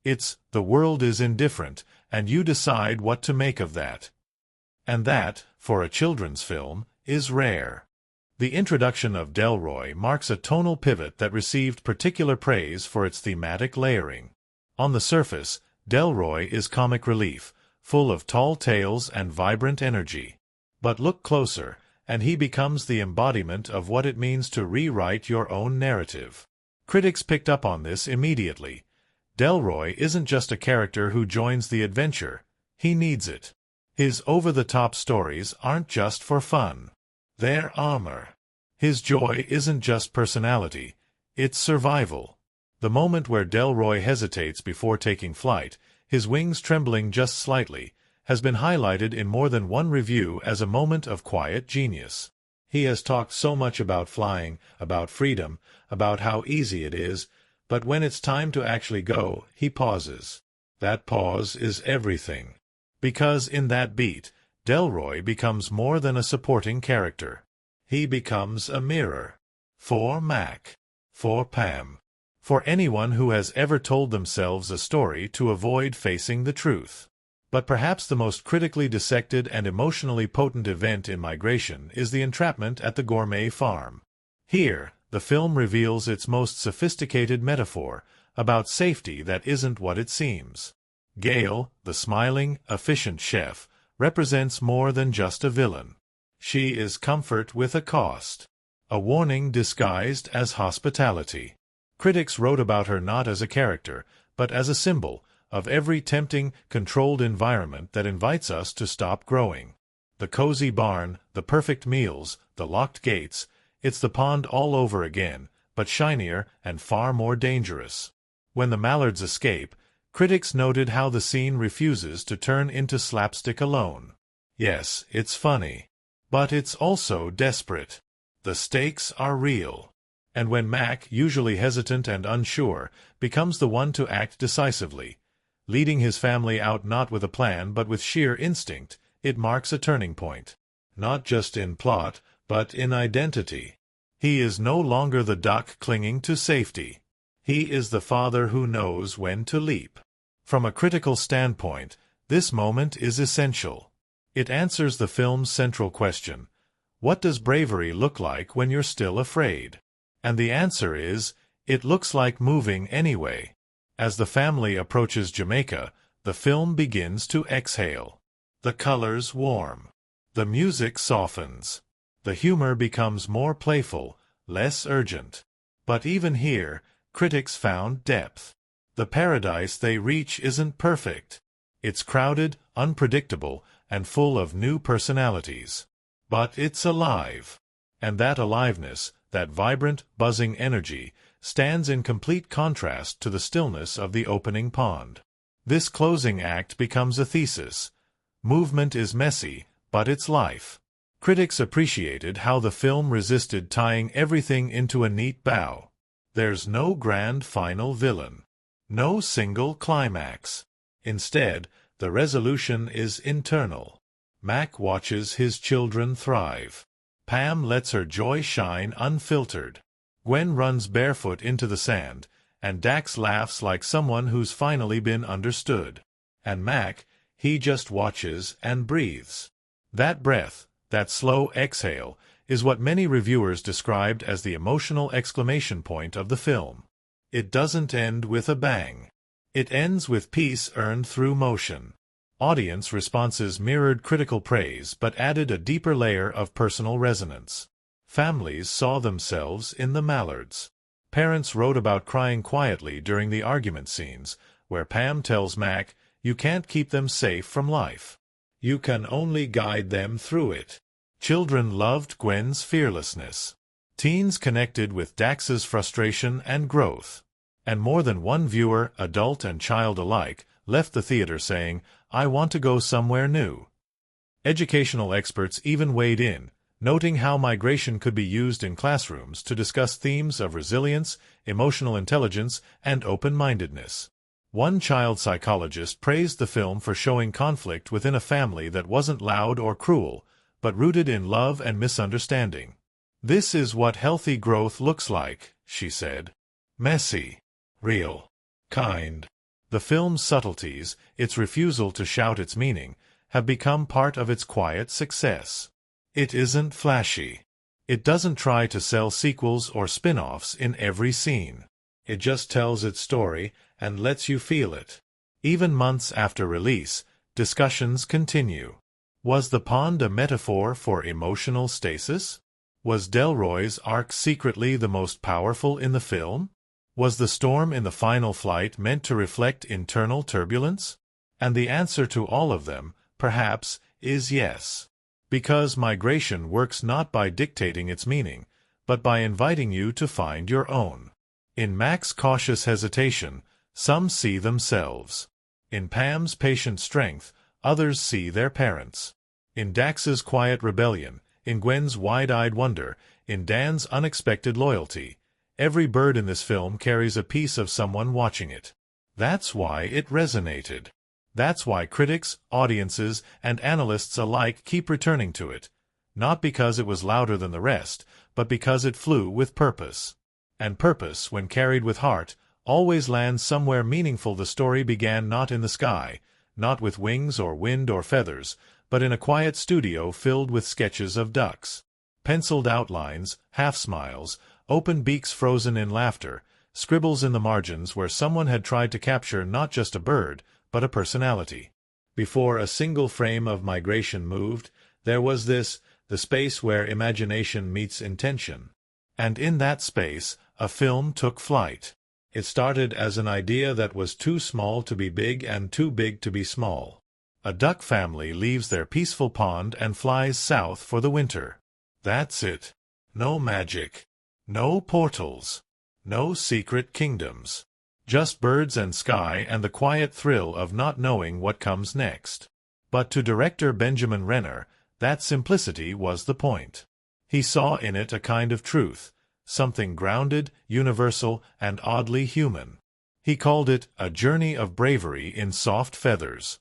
It's "the world is indifferent, and you decide what to make of that." And that, for a children's film, is rare. The introduction of Delroy marks a tonal pivot that received particular praise for its thematic layering. On the surface, Delroy is comic relief, full of tall tales and vibrant energy. But look closer, and he becomes the embodiment of what it means to rewrite your own narrative. Critics picked up on this immediately. Delroy isn't just a character who joins the adventure, he needs it. His over-the-top stories aren't just for fun. They're armor. His joy isn't just personality, it's survival. The moment where Delroy hesitates before taking flight, his wings trembling just slightly, has been highlighted in more than one review as a moment of quiet genius. He has talked so much about flying, about freedom, about how easy it is, but when it's time to actually go, he pauses. That pause is everything. Because in that beat, Delroy becomes more than a supporting character. He becomes a mirror. For Mac. For Pam. For anyone who has ever told themselves a story to avoid facing the truth. But perhaps the most critically dissected and emotionally potent event in Migration is the entrapment at the gourmet farm. Here, the film reveals its most sophisticated metaphor about safety that isn't what it seems. Gail, the smiling, efficient chef, represents more than just a villain. She is comfort with a cost. A warning disguised as hospitality. Critics wrote about her not as a character, but as a symbol of every tempting, controlled environment that invites us to stop growing. The cozy barn, the perfect meals, the locked gates, it's the pond all over again, but shinier and far more dangerous. When the mallards escape, critics noted how the scene refuses to turn into slapstick alone. Yes, it's funny. But it's also desperate. The stakes are real. And when Mac, usually hesitant and unsure, becomes the one to act decisively, leading his family out not with a plan but with sheer instinct, it marks a turning point. Not just in plot, but in identity. He is no longer the duck clinging to safety. He is the father who knows when to leap. From a critical standpoint, this moment is essential. It answers the film's central question: what does bravery look like when you're still afraid? And the answer is, it looks like moving anyway. As the family approaches Jamaica, the film begins to exhale. The colors warm. The music softens. The humor becomes more playful, less urgent. But even here, critics found depth. The paradise they reach isn't perfect. It's crowded, unpredictable, and full of new personalities. But it's alive. And that aliveness, that vibrant, buzzing energy, stands in complete contrast to the stillness of the opening pond. This closing act becomes a thesis. Movement is messy, but it's life. Critics appreciated how the film resisted tying everything into a neat bow. There's no grand final villain. No single climax. Instead, the resolution is internal. Mac watches his children thrive. Pam lets her joy shine unfiltered. Gwen runs barefoot into the sand, and Dax laughs like someone who's finally been understood. And Mac, he just watches and breathes. That breath, that slow exhale, is what many reviewers described as the emotional exclamation point of the film. It doesn't end with a bang. It ends with peace earned through motion. Audience responses mirrored critical praise but added a deeper layer of personal resonance. Families saw themselves in the mallards. Parents wrote about crying quietly during the argument scenes, where Pam tells Mac, "You can't keep them safe from life. You can only guide them through it." Children loved Gwen's fearlessness. Teens connected with Dax's frustration and growth. And more than one viewer, adult and child alike, left the theater saying, "I want to go somewhere new." Educational experts even weighed in, noting how migration could be used in classrooms to discuss themes of resilience, emotional intelligence, and open-mindedness. One child psychologist praised the film for showing conflict within a family that wasn't loud or cruel, but rooted in love and misunderstanding. "This is what healthy growth looks like," she said. "Messy, real, kind." The film's subtleties, its refusal to shout its meaning, have become part of its quiet success. It isn't flashy. It doesn't try to sell sequels or spin-offs in every scene. It just tells its story and lets you feel it. Even months after release, discussions continue. Was the pond a metaphor for emotional stasis? Was Delroy's arc secretly the most powerful in the film? Was the storm in the final flight meant to reflect internal turbulence? And the answer to all of them, perhaps, is yes. Because migration works not by dictating its meaning, but by inviting you to find your own. In Mac's cautious hesitation, some see themselves. In Pam's patient strength, others see their parents. In Dax's quiet rebellion, in Gwen's wide-eyed wonder, in Dan's unexpected loyalty, every bird in this film carries a piece of someone watching it. That's why it resonated. That's why critics, audiences, and analysts alike keep returning to it. Not because it was louder than the rest, but because it flew with purpose. And purpose, when carried with heart, always lands somewhere meaningful. The story began not in the sky, not with wings or wind or feathers, but in a quiet studio filled with sketches of ducks. Penciled outlines, half-smiles, open beaks frozen in laughter, scribbles in the margins where someone had tried to capture not just a bird, but a personality. Before a single frame of migration moved, there was this, the space where imagination meets intention. And in that space, a film took flight. It started as an idea that was too small to be big and too big to be small. A duck family leaves their peaceful pond and flies south for the winter. That's it. No magic. No portals. No secret kingdoms. Just birds and sky and the quiet thrill of not knowing what comes next. But to director Benjamin Renner, that simplicity was the point. He saw in it a kind of truth, something grounded, universal, and oddly human. He called it a journey of bravery in soft feathers.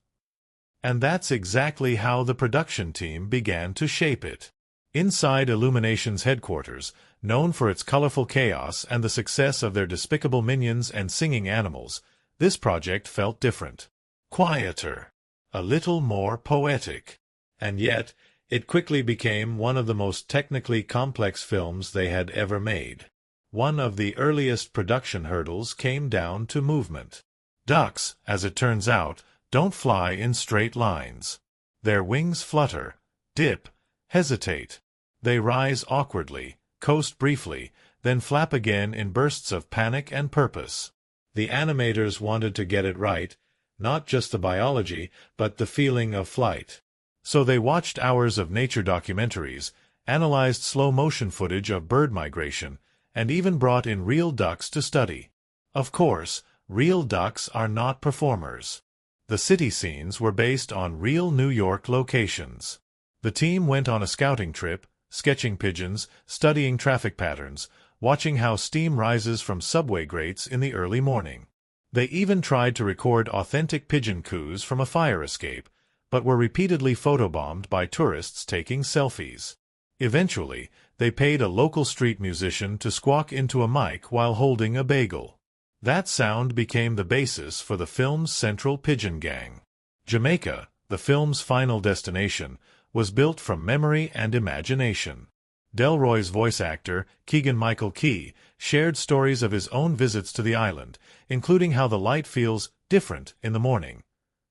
And that's exactly how the production team began to shape it. Inside Illumination's headquarters, known for its colorful chaos and the success of their despicable minions and singing animals, this project felt different. Quieter. A little more poetic. And yet, it quickly became one of the most technically complex films they had ever made. One of the earliest production hurdles came down to movement. Ducks, as it turns out, don't fly in straight lines. Their wings flutter, dip, hesitate. They rise awkwardly, coast briefly, then flap again in bursts of panic and purpose. The animators wanted to get it right, not just the biology, but the feeling of flight. So they watched hours of nature documentaries, analyzed slow-motion footage of bird migration, and even brought in real ducks to study. Of course, real ducks are not performers. The city scenes were based on real New York locations. The team went on a scouting trip, sketching pigeons, studying traffic patterns, watching how steam rises from subway grates in the early morning. They even tried to record authentic pigeon coos from a fire escape, but were repeatedly photobombed by tourists taking selfies. Eventually, they paid a local street musician to squawk into a mic while holding a bagel. That sound became the basis for the film's central pigeon gang. Jamaica, the film's final destination, was built from memory and imagination. Delroy's voice actor, Keegan-Michael shared stories of his own visits to the island, including how the light feels different in the morning.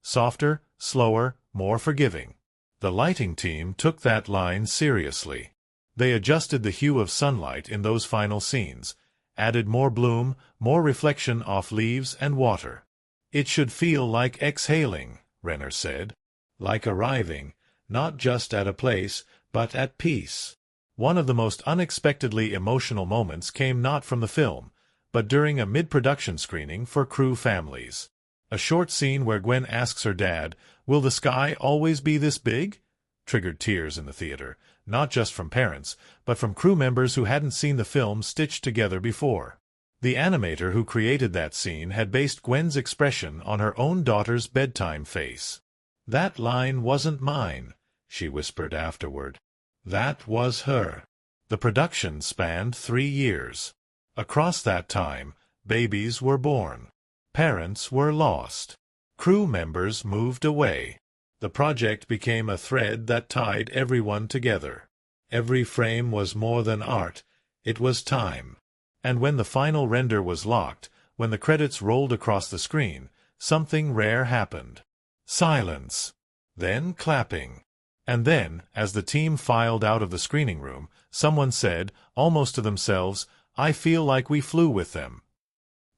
Softer, slower, more forgiving. The lighting team took that line seriously. They adjusted the hue of sunlight in those final scenes, added more bloom, more reflection off leaves and water. "It should feel like exhaling," Renner said. "Like arriving, not just at a place, but at peace. One of the most unexpectedly emotional moments came not from the film, but during a mid-production screening for crew families. A short scene where Gwen asks her dad, "Will the sky always be this big?" triggered tears in the theater, not just from parents, but from crew members who hadn't seen the film stitched together before. The animator who created that scene had based Gwen's expression on her own daughter's bedtime face. "That line wasn't mine," she whispered afterward. "That was her." The production spanned 3 years. Across that time, babies were born. Parents were lost. Crew members moved away. The project became a thread that tied everyone together. Every frame was more than art, it was time. And when the final render was locked, when the credits rolled across the screen, something rare happened. Silence. Then clapping. And then, as the team filed out of the screening room, someone said, almost to themselves, "I feel like we flew with them."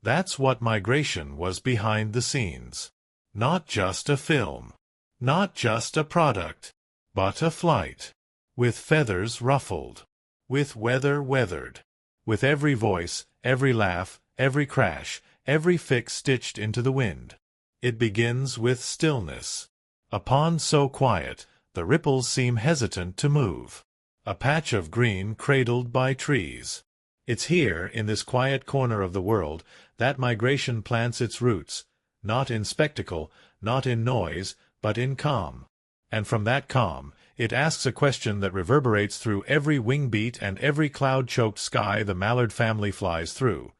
That's what Migration was behind the scenes. Not just a film. Not just a product. But a flight. With feathers ruffled. With weather weathered. With every voice, every laugh, every crash, every fix stitched into the wind. It begins with stillness. A pond so quiet, the ripples seem hesitant to move. A patch of green cradled by trees. It's here, in this quiet corner of the world, that Migration plants its roots, not in spectacle, not in noise, but in calm. And from that calm, it asks a question that reverberates through every wing beat and every cloud-choked sky the mallard family flies through.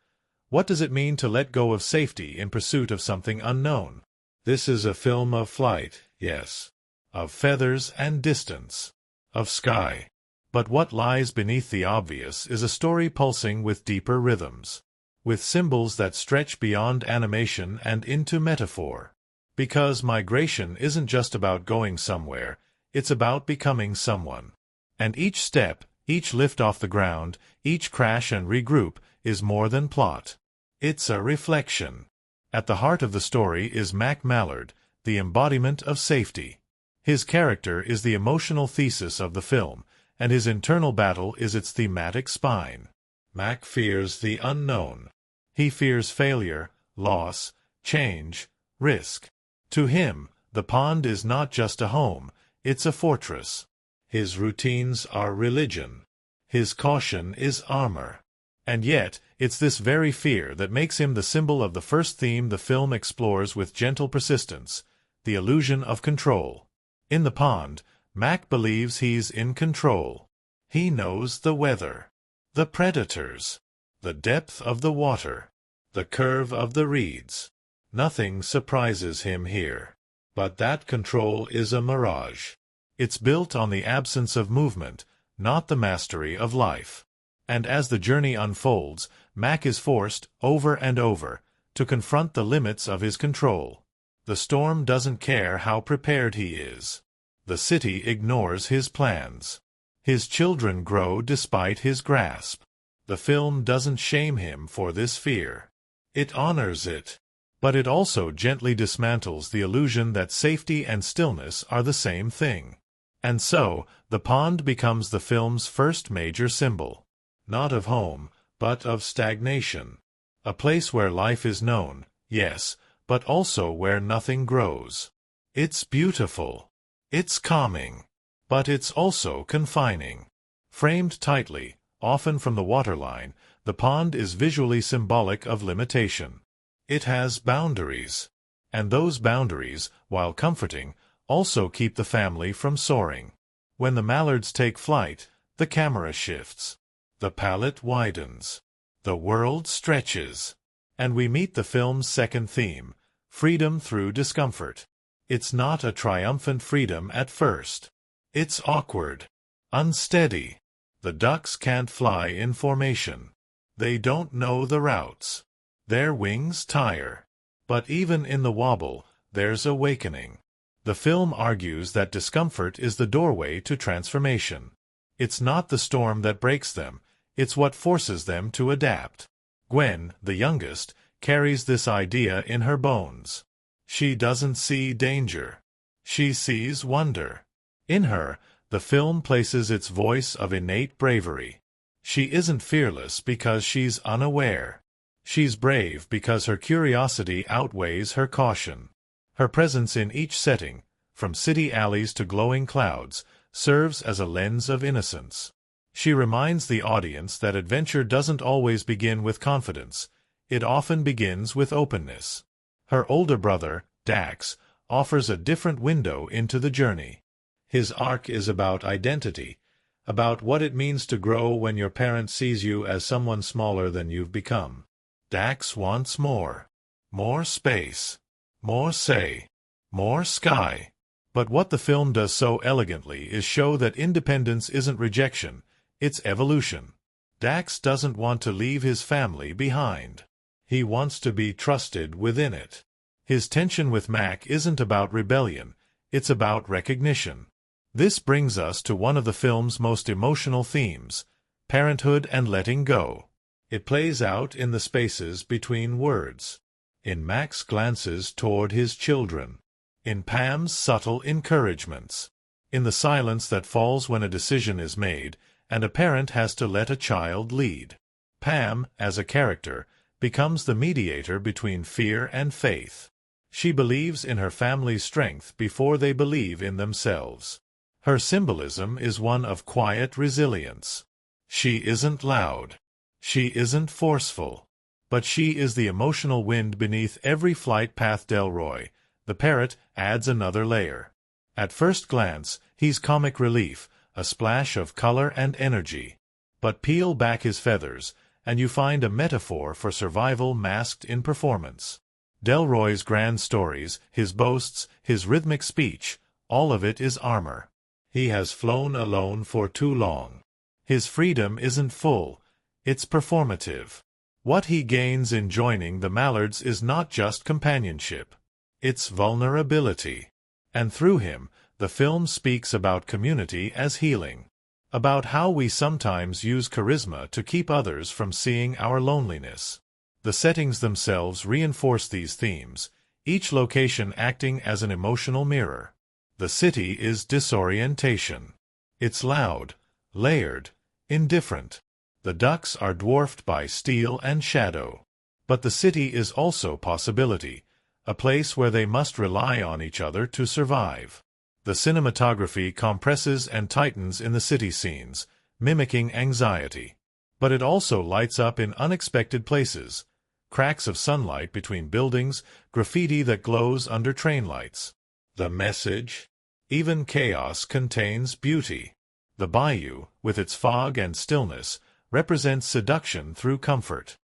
What does it mean to let go of safety in pursuit of something unknown? This is a film of flight, yes. Of feathers and distance. Of sky. But what lies beneath the obvious is a story pulsing with deeper rhythms. With symbols that stretch beyond animation and into metaphor. Because Migration isn't just about going somewhere, it's about becoming someone. And each step, each lift off the ground, each crash and regroup, is more than plot. It's a reflection. At the heart of the story is Mac Mallard, the embodiment of safety. His character is the emotional thesis of the film, and his internal battle is its thematic spine. Mac fears the unknown. He fears failure, loss, change, risk. To him, the pond is not just a home, it's a fortress. His routines are religion. His caution is armor. And yet, it's this very fear that makes him the symbol of the first theme the film explores with gentle persistence, the illusion of control. In the pond, Mac believes he's in control. He knows the weather, the predators, the depth of the water, the curve of the reeds. Nothing surprises him here. But that control is a mirage. It's built on the absence of movement, not the mastery of life. And as the journey unfolds, Mac is forced, over and over, to confront the limits of his control. The storm doesn't care how prepared he is. The city ignores his plans. His children grow despite his grasp. The film doesn't shame him for this fear. It honors it. But it also gently dismantles the illusion that safety and stillness are the same thing. And so, the pond becomes the film's first major symbol. Not of home, but of stagnation. A place where life is known, yes, but also where nothing grows. It's beautiful. It's calming. But it's also confining. Framed tightly, often from the waterline, the pond is visually symbolic of limitation. It has boundaries. And those boundaries, while comforting, also keep the family from soaring. When the mallards take flight, the camera shifts. The palette widens. The world stretches. And we meet the film's second theme, freedom through discomfort. It's not a triumphant freedom at first. It's awkward. Unsteady. The ducks can't fly in formation. They don't know the routes. Their wings tire. But even in the wobble, there's awakening. The film argues that discomfort is the doorway to transformation. It's not the storm that breaks them, it's what forces them to adapt. Gwen, the youngest, carries this idea in her bones. She doesn't see danger. She sees wonder. In her, the film places its voice of innate bravery. She isn't fearless because she's unaware. She's brave because her curiosity outweighs her caution. Her presence in each setting, from city alleys to glowing clouds, serves as a lens of innocence. She reminds the audience that adventure doesn't always begin with confidence. It often begins with openness. Her older brother, Dax, offers a different window into the journey. His arc is about identity, about what it means to grow when your parent sees you as someone smaller than you've become. Dax wants more. More space. More say. More sky. But what the film does so elegantly is show that independence isn't rejection, it's evolution. Dax doesn't want to leave his family behind. He wants to be trusted within it. His tension with Mac isn't about rebellion, it's about recognition. This brings us to one of the film's most emotional themes, parenthood and letting go. It plays out in the spaces between words, in Mac's glances toward his children, in Pam's subtle encouragements, in the silence that falls when a decision is made and a parent has to let a child lead. Pam, as a character, becomes the mediator between fear and faith. She believes in her family's strength before they believe in themselves. Her symbolism is one of quiet resilience. She isn't loud. She isn't forceful. But she is the emotional wind beneath every flight path. Delroy, the parrot, adds another layer. At first glance, he's comic relief, a splash of color and energy. But peel back his feathers, and you find a metaphor for survival masked in performance. Delroy's grand stories, his boasts, his rhythmic speech, all of it is armor. He has flown alone for too long. His freedom isn't full, it's performative. What he gains in joining the Mallards is not just companionship. It's vulnerability. And through him, the film speaks about community as healing. About how we sometimes use charisma to keep others from seeing our loneliness. The settings themselves reinforce these themes, each location acting as an emotional mirror. The city is disorientation. It's loud, layered, indifferent. The ducks are dwarfed by steel and shadow. But the city is also possibility, a place where they must rely on each other to survive. The cinematography compresses and tightens in the city scenes, mimicking anxiety. But it also lights up in unexpected places. Cracks of sunlight between buildings, graffiti that glows under train lights. The message? Even chaos contains beauty. The bayou, with its fog and stillness, represents seduction through comfort.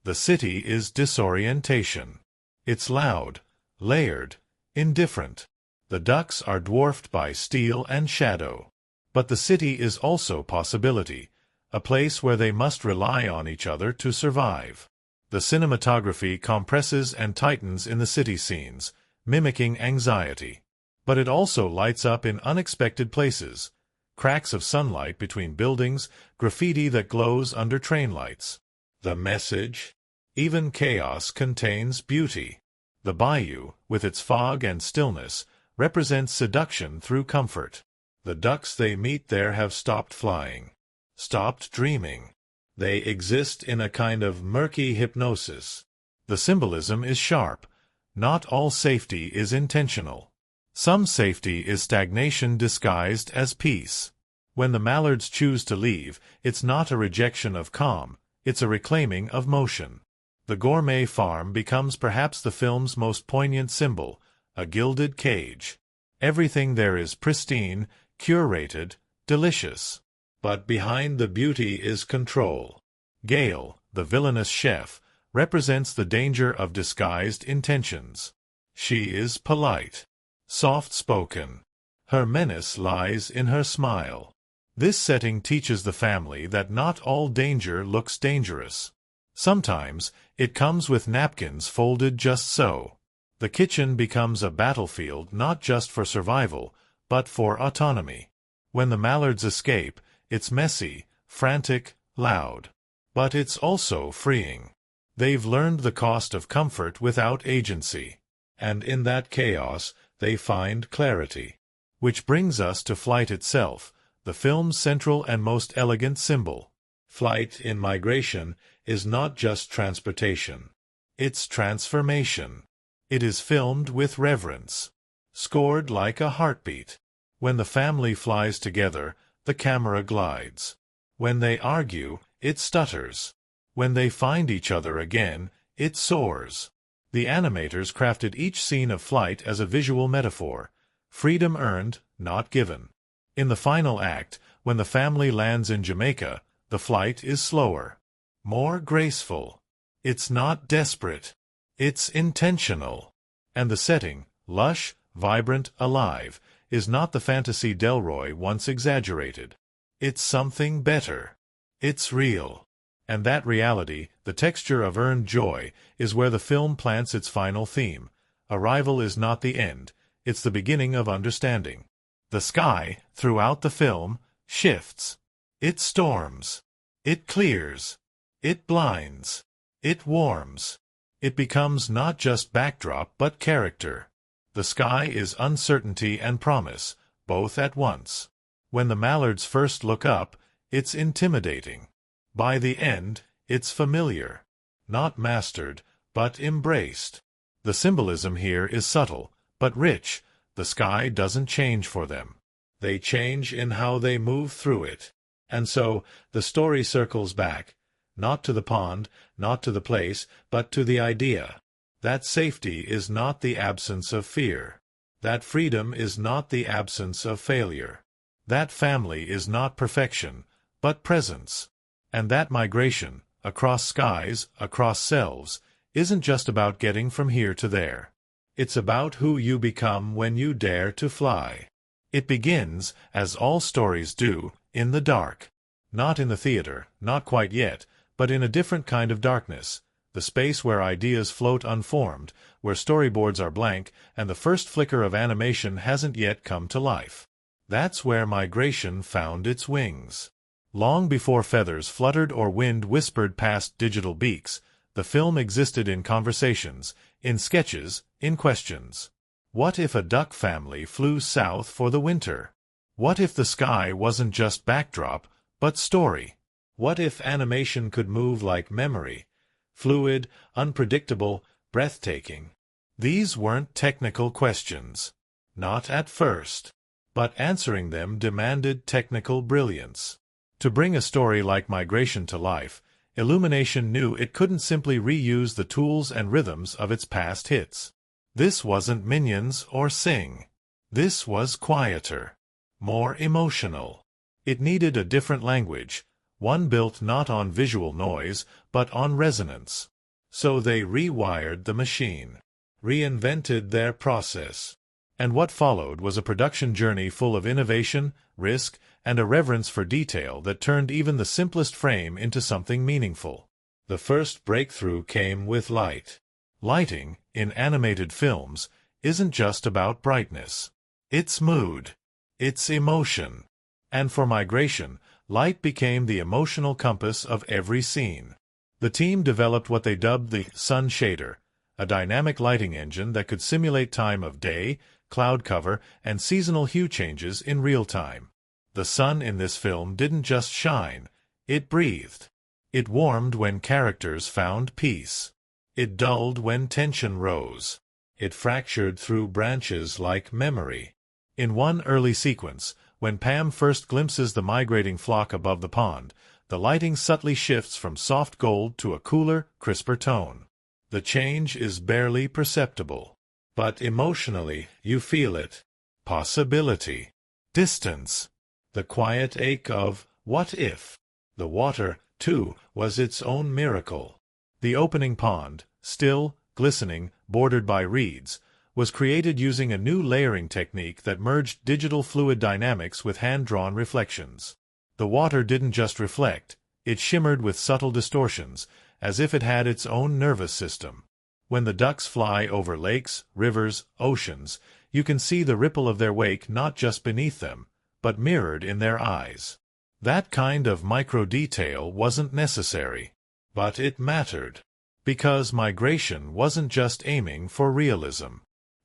The city is disorientation. It's loud, layered, indifferent. The ducks are dwarfed by steel and shadow. But the city is also possibility, a place where they must rely on each other to survive. The cinematography compresses and tightens in the city scenes, mimicking anxiety. But it also lights up in unexpected places. Cracks of sunlight between buildings, graffiti that glows under train lights. The message? Even chaos contains beauty. The bayou, with its fog and stillness, represents seduction through comfort. The ducks they meet there have stopped flying, stopped dreaming. They exist in a kind of murky hypnosis. The symbolism is sharp. Not all safety is intentional. Some safety is stagnation disguised as peace. When the Mallards choose to leave, it's not a rejection of calm, it's a reclaiming of motion. The gourmet farm becomes perhaps the film's most poignant symbol, a gilded cage. Everything there is pristine, curated, delicious. But behind the beauty is control. Gale, the villainous chef, represents the danger of disguised intentions. She is polite, soft-spoken. Her menace lies in her smile. This setting teaches the family that not all danger looks dangerous. Sometimes, it comes with napkins folded just so. The kitchen becomes a battlefield not just for survival, but for autonomy. When the Mallards escape, it's messy, frantic, loud. But it's also freeing. They've learned the cost of comfort without agency. And in that chaos, they find clarity. Which brings us to Flight itself, the film's central and most elegant symbol. Flight in migration is not just transportation. It's transformation. It is filmed with reverence, scored like a heartbeat. When the family flies together, the camera glides. When they argue, it stutters. When they find each other again, it soars. The animators crafted each scene of flight as a visual metaphor, freedom earned, not given. In the final act, when the family lands in Jamaica, the flight is slower, more graceful. It's not desperate. It's intentional. And the setting, lush, vibrant, alive, is not the fantasy Delroy once exaggerated. It's something better. It's real. And that reality, the texture of earned joy, is where the film plants its final theme. Arrival is not the end, it's the beginning of understanding. The sky, throughout the film, shifts. It storms. It clears. It blinds. It warms. It becomes not just backdrop but character. The sky is uncertainty and promise, both at once. When the mallards first look up, it's intimidating. By the end, it's familiar. Not mastered, but embraced. The symbolism here is subtle, but rich. The sky doesn't change for them. They change in how they move through it. And so, the story circles back, not to the pond, not to the place, but to the idea. That safety is not the absence of fear. That freedom is not the absence of failure. That family is not perfection, but presence. And that migration, across skies, across selves, isn't just about getting from here to there. It's about who you become when you dare to fly. It begins, as all stories do, in the dark. Not in the theater, not quite yet, but in a different kind of darkness, the space where ideas float unformed, where storyboards are blank, and the first flicker of animation hasn't yet come to life. That's where migration found its wings. Long before feathers fluttered or wind whispered past digital beaks, the film existed in conversations, in sketches, in questions. What if a duck family flew south for the winter? What if the sky wasn't just backdrop, but story? What if animation could move like memory? Fluid, unpredictable, breathtaking. These weren't technical questions. Not at first. But answering them demanded technical brilliance. To bring a story like Migration to life, Illumination knew it couldn't simply reuse the tools and rhythms of its past hits. This wasn't Minions or Sing. This was quieter, more emotional. It needed a different language, one built not on visual noise, but on resonance. So they rewired the machine, reinvented their process. And what followed was a production journey full of innovation, risk, and a reverence for detail that turned even the simplest frame into something meaningful. The first breakthrough came with light. Lighting, in animated films, isn't just about brightness. It's mood. It's emotion. And for Migration, light became the emotional compass of every scene. The team developed what they dubbed the Sun Shader, a dynamic lighting engine that could simulate time of day, cloud cover, and seasonal hue changes in real time. The sun in this film didn't just shine, it breathed. It warmed when characters found peace. It dulled when tension rose. It fractured through branches like memory. In one early sequence, when Pam first glimpses the migrating flock above the pond, the lighting subtly shifts from soft gold to a cooler, crisper tone. The change is barely perceptible. But emotionally, you feel it. Possibility. Distance. The quiet ache of, what if? The water, too, was its own miracle. The opening pond, still, glistening, bordered by reeds, was created using a new layering technique that merged digital fluid dynamics with hand-drawn reflections. The water didn't just reflect, it shimmered with subtle distortions, as if it had its own nervous system. When the ducks fly over lakes, rivers, oceans, you can see the ripple of their wake not just beneath them, but mirrored in their eyes. That kind of micro-detail wasn't necessary, but it mattered. Because Migration wasn't just aiming for realism.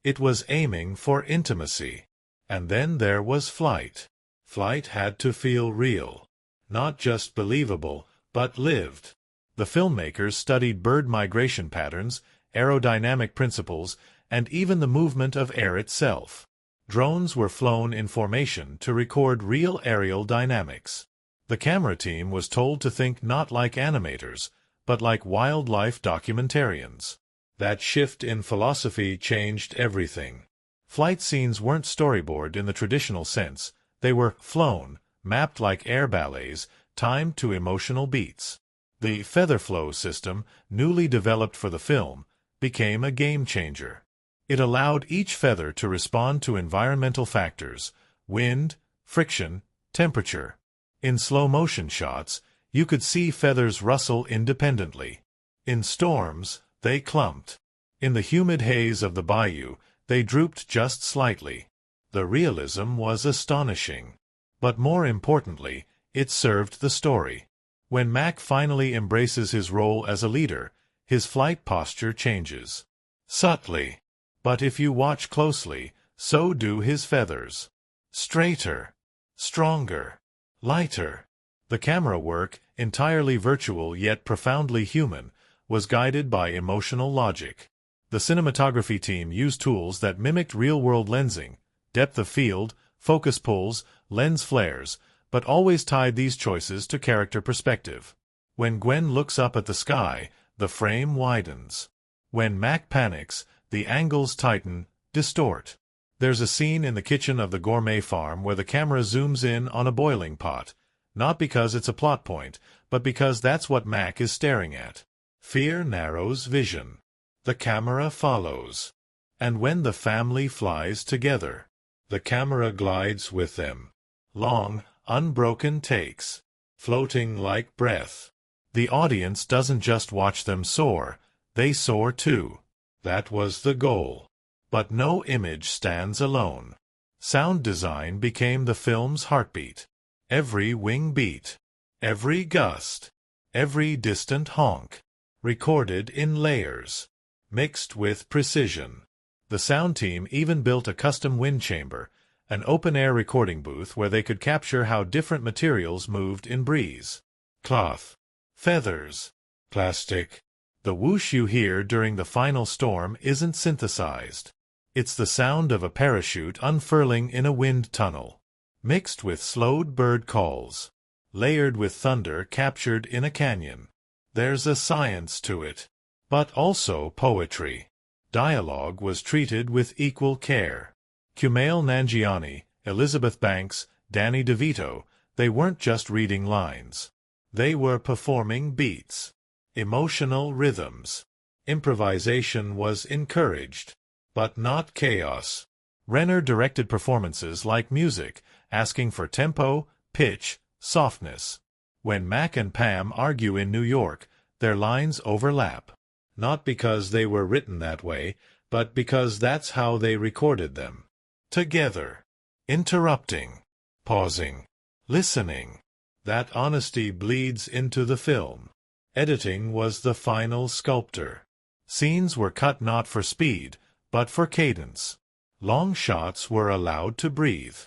It was aiming for intimacy. And then there was flight. Flight had to feel real. Not just believable, but lived. The filmmakers studied bird migration patterns, aerodynamic principles, and even the movement of air itself. Drones were flown in formation to record real aerial dynamics. The camera team was told to think not like animators, but like wildlife documentarians. That shift in philosophy changed everything. Flight scenes weren't storyboarded in the traditional sense. They were flown, mapped like air ballets, timed to emotional beats. The feather flow system, newly developed for the film, became a game-changer. It allowed each feather to respond to environmental factors: wind, friction, temperature. In slow-motion shots, you could see feathers rustle independently. In storms, they clumped. In the humid haze of the bayou, they drooped just slightly. The realism was astonishing. But more importantly, it served the story. When Mac finally embraces his role as a leader, his flight posture changes. Subtly. But if you watch closely, so do his feathers. Straighter. Stronger. Lighter. The camera work, entirely virtual yet profoundly human, was guided by emotional logic. The cinematography team used tools that mimicked real-world lensing, depth of field, focus pulls, lens flares, but always tied these choices to character perspective. When Gwen looks up at the sky, the frame widens. When Mac panics, the angles tighten, distort. There's a scene in the kitchen of the gourmet farm where the camera zooms in on a boiling pot, not because it's a plot point, but because that's what Mac is staring at. Fear narrows vision. The camera follows. And when the family flies together, the camera glides with them. Long, unbroken takes, floating like breath. The audience doesn't just watch them soar, they soar too. That was the goal. But no image stands alone. Sound design became the film's heartbeat. Every wing beat, every gust, every distant honk, recorded in layers, mixed with precision. The sound team even built a custom wind chamber, an open-air recording booth where they could capture how different materials moved in breeze. Cloth, feathers, plastic. The whoosh you hear during the final storm isn't synthesized. It's the sound of a parachute unfurling in a wind tunnel, mixed with slowed bird calls, layered with thunder captured in a canyon. There's a science to it, but also poetry. Dialogue was treated with equal care. Kumail Nanjiani, Elizabeth Banks, Danny DeVito, they weren't just reading lines. They were performing beats, emotional rhythms. Improvisation was encouraged, but not chaos. Renner directed performances like music, asking for tempo, pitch, softness. When Mac and Pam argue in New York, their lines overlap. Not because they were written that way, but because that's how they recorded them. Together. Interrupting. Pausing. Listening. That honesty bleeds into the film. Editing was the final sculptor. Scenes were cut not for speed, but for cadence. Long shots were allowed to breathe.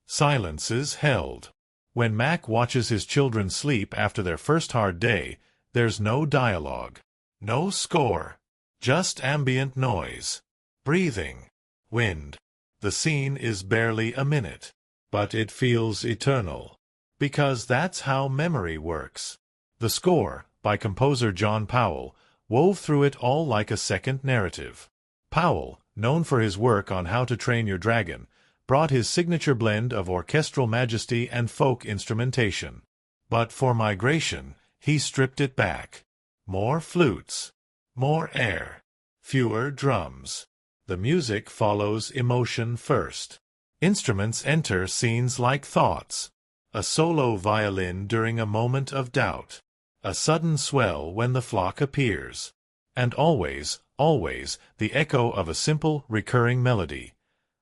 Silences held. When Mac watches his children sleep after their first hard day, there's no dialogue. No score. Just ambient noise. Breathing. Wind. The scene is barely a minute, but it feels eternal. Because that's how memory works. The score, by composer John Powell, wove through it all like a second narrative. Powell, known for his work on How to Train Your Dragon, brought his signature blend of orchestral majesty and folk instrumentation. But for Migration, he stripped it back. More flutes. More air. Fewer drums. The music follows emotion first. Instruments enter scenes like thoughts. A solo violin during a moment of doubt. A sudden swell when the flock appears. And always, always, the echo of a simple, recurring melody.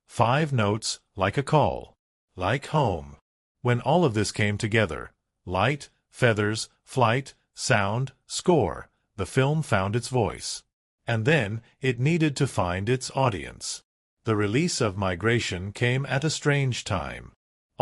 5 notes, like a call. Like home. When all of this came together, light, feathers, flight, sound, score, the film found its voice. And then, it needed to find its audience. The release of Migration came at a strange time.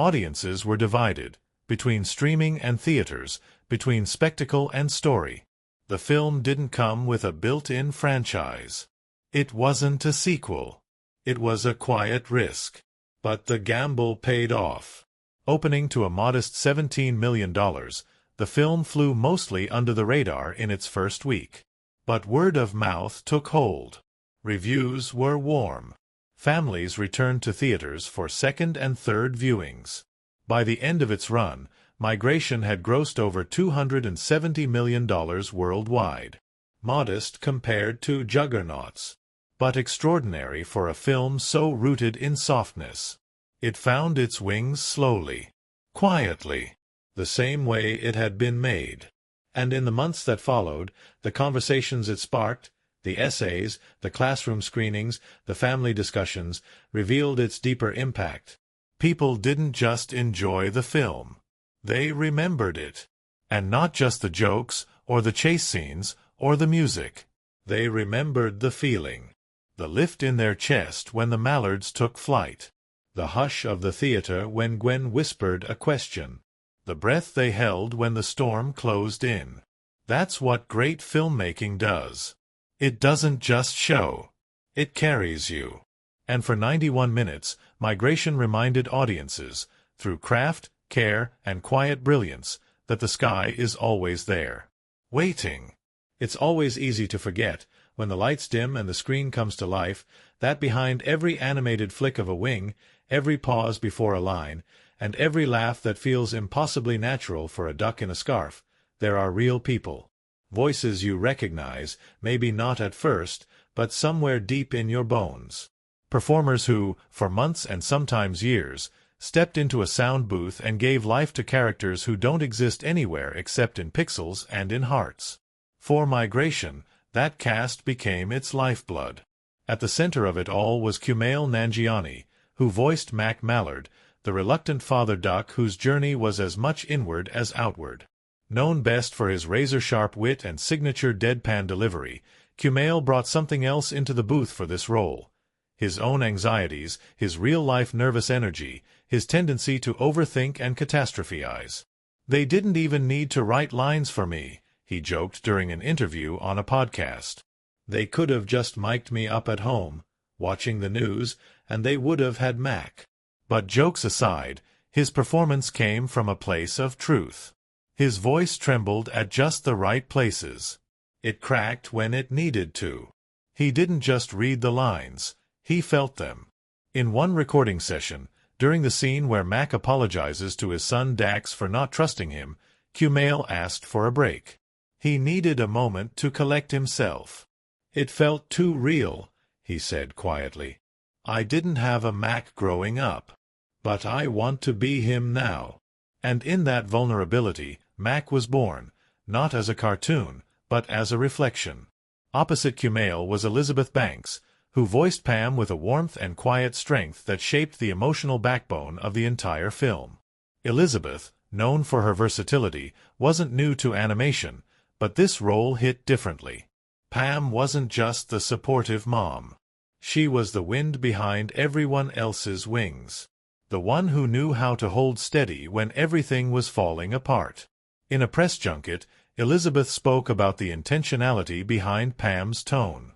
Audiences were divided, between streaming and theaters, between spectacle and story. The film didn't come with a built-in franchise. It wasn't a sequel. It was a quiet risk. But the gamble paid off. Opening to a modest $17 million, the film flew mostly under the radar in its first week. But word of mouth took hold. Reviews were warm. Families returned to theaters for second and third viewings. By the end of its run, Migration had grossed over $270 million worldwide. Modest compared to juggernauts, but extraordinary for a film so rooted in softness. It found its wings slowly, quietly, the same way it had been made. And in the months that followed, the conversations it sparked, the essays, the classroom screenings, the family discussions, revealed its deeper impact. People didn't just enjoy the film. They remembered it. And not just the jokes, or the chase scenes, or the music. They remembered the feeling. The lift in their chest when the mallards took flight. The hush of the theater when Gwen whispered a question. The breath they held when the storm closed in. That's what great filmmaking does. It doesn't just show. It carries you. And for 91 minutes, Migration reminded audiences, through craft, care, and quiet brilliance, that the sky is always there. Waiting. It's always easy to forget, when the lights dim and the screen comes to life, that behind every animated flick of a wing, every pause before a line, and every laugh that feels impossibly natural for a duck in a scarf, there are real people. Voices you recognize, maybe not at first, but somewhere deep in your bones. Performers who, for months and sometimes years, stepped into a sound booth and gave life to characters who don't exist anywhere except in pixels and in hearts. For Migration, that cast became its lifeblood. At the center of it all was Kumail Nanjiani, who voiced Mac Mallard, the reluctant father duck whose journey was as much inward as outward. Known best for his razor-sharp wit and signature deadpan delivery, Kumail brought something else into the booth for this role. His own anxieties, his real-life nervous energy, his tendency to overthink and catastrophize. "They didn't even need to write lines for me," he joked during an interview on a podcast. "They could have just mic'd me up at home, watching the news, and they would have had Mac." But jokes aside, his performance came from a place of truth. His voice trembled at just the right places. It cracked when it needed to. He didn't just read the lines. He felt them. In one recording session, during the scene where Mac apologizes to his son Dax for not trusting him, Kumail asked for a break. He needed a moment to collect himself. "It felt too real," he said quietly. "I didn't have a Mac growing up. But I want to be him now." And in that vulnerability, Mac was born, not as a cartoon, but as a reflection. Opposite Kumail was Elizabeth Banks, who voiced Pam with a warmth and quiet strength that shaped the emotional backbone of the entire film. Elizabeth, known for her versatility, wasn't new to animation, but this role hit differently. Pam wasn't just the supportive mom. She was the wind behind everyone else's wings. The one who knew how to hold steady when everything was falling apart. In a press junket, Elizabeth spoke about the intentionality behind Pam's tone.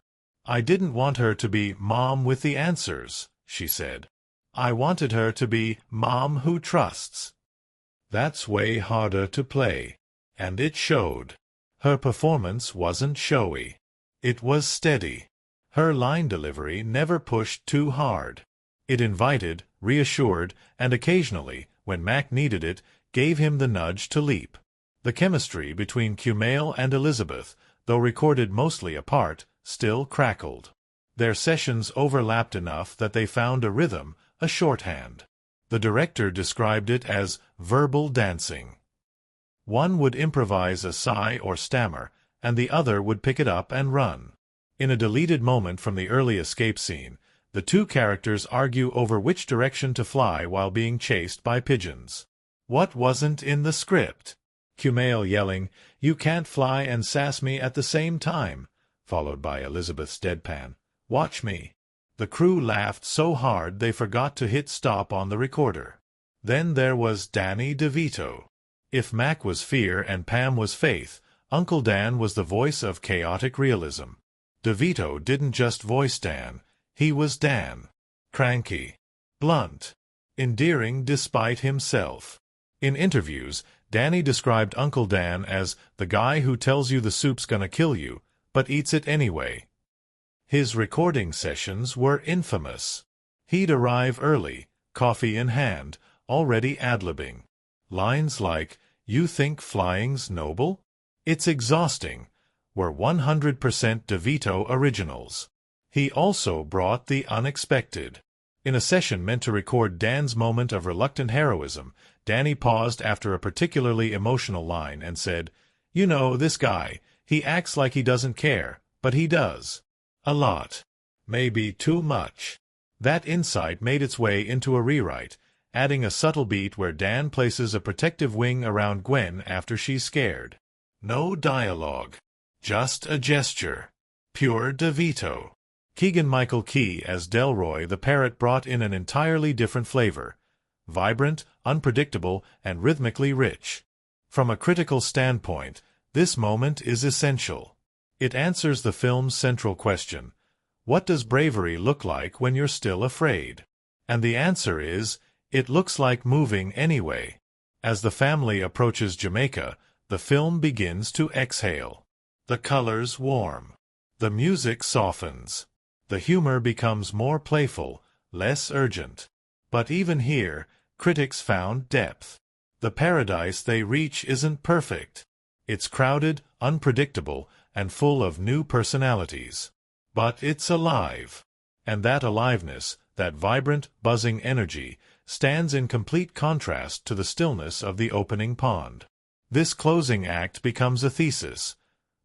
"I didn't want her to be mom with the answers," she said. "I wanted her to be mom who trusts. That's way harder to play." And it showed. Her performance wasn't showy. It was steady. Her line delivery never pushed too hard. It invited, reassured, and occasionally, when Mac needed it, gave him the nudge to leap. The chemistry between Kumail and Elizabeth, though recorded mostly apart, still crackled. Their sessions overlapped enough that they found a rhythm, a shorthand. The director described it as verbal dancing. One would improvise a sigh or stammer, and the other would pick it up and run. In a deleted moment from the early escape scene, the two characters argue over which direction to fly while being chased by pigeons. What wasn't in the script? Kumail yelling, "You can't fly and sass me at the same time," followed by Elizabeth's deadpan, "Watch me." The crew laughed so hard they forgot to hit stop on the recorder. Then there was Danny DeVito. If Mac was fear and Pam was faith, Uncle Dan was the voice of chaotic realism. DeVito didn't just voice Dan, he was Dan. Cranky, blunt, endearing despite himself. In interviews, Danny described Uncle Dan as the guy who tells you the soup's gonna kill you, but eats it anyway. His recording sessions were infamous. He'd arrive early, coffee in hand, already ad-libbing. Lines like, "You think flying's noble? It's exhausting," were 100% DeVito originals. He also brought the unexpected. In a session meant to record Dan's moment of reluctant heroism, Danny paused after a particularly emotional line and said, "You know, this guy, he acts like he doesn't care, but he does. A lot. Maybe too much." That insight made its way into a rewrite, adding a subtle beat where Dan places a protective wing around Gwen after she's scared. No dialogue. Just a gesture. Pure DeVito. Keegan-Michael Key as Delroy the parrot brought in an entirely different flavor. Vibrant, unpredictable, and rhythmically rich. From a critical standpoint, this moment is essential. It answers the film's central question: what does bravery look like when you're still afraid? And the answer is, it looks like moving anyway. As the family approaches Jamaica, the film begins to exhale. The colors warm. The music softens. The humor becomes more playful, less urgent. But even here, critics found depth. The paradise they reach isn't perfect. It's crowded, unpredictable, and full of new personalities. But it's alive. And that aliveness, that vibrant, buzzing energy, stands in complete contrast to the stillness of the opening pond. This closing act becomes a thesis.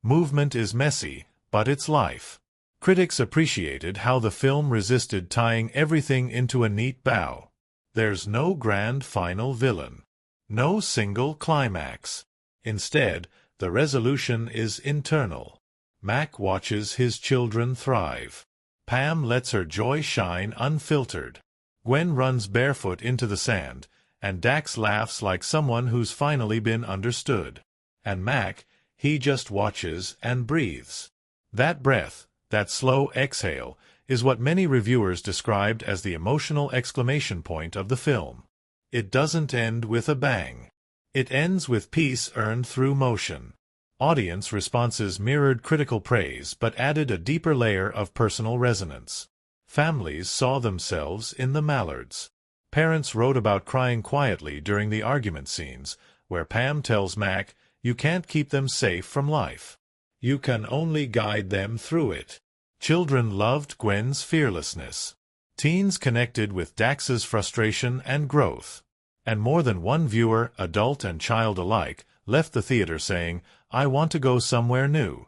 Movement is messy, but it's life. Critics appreciated how the film resisted tying everything into a neat bow. There's no grand final villain. No single climax. Instead, the resolution is internal. Mac watches his children thrive. Pam lets her joy shine unfiltered. Gwen runs barefoot into the sand, and Dax laughs like someone who's finally been understood. And Mac, he just watches and breathes. That breath, that slow exhale, is what many reviewers described as the emotional exclamation point of the film. It doesn't end with a bang. It ends with peace earned through motion. Audience responses mirrored critical praise but added a deeper layer of personal resonance. Families saw themselves in the Mallards. Parents wrote about crying quietly during the argument scenes, where Pam tells Mac, "You can't keep them safe from life. You can only guide them through it." Children loved Gwen's fearlessness. Teens connected with Dax's frustration and growth. And more than one viewer, adult and child alike, left the theater saying, "I want to go somewhere new."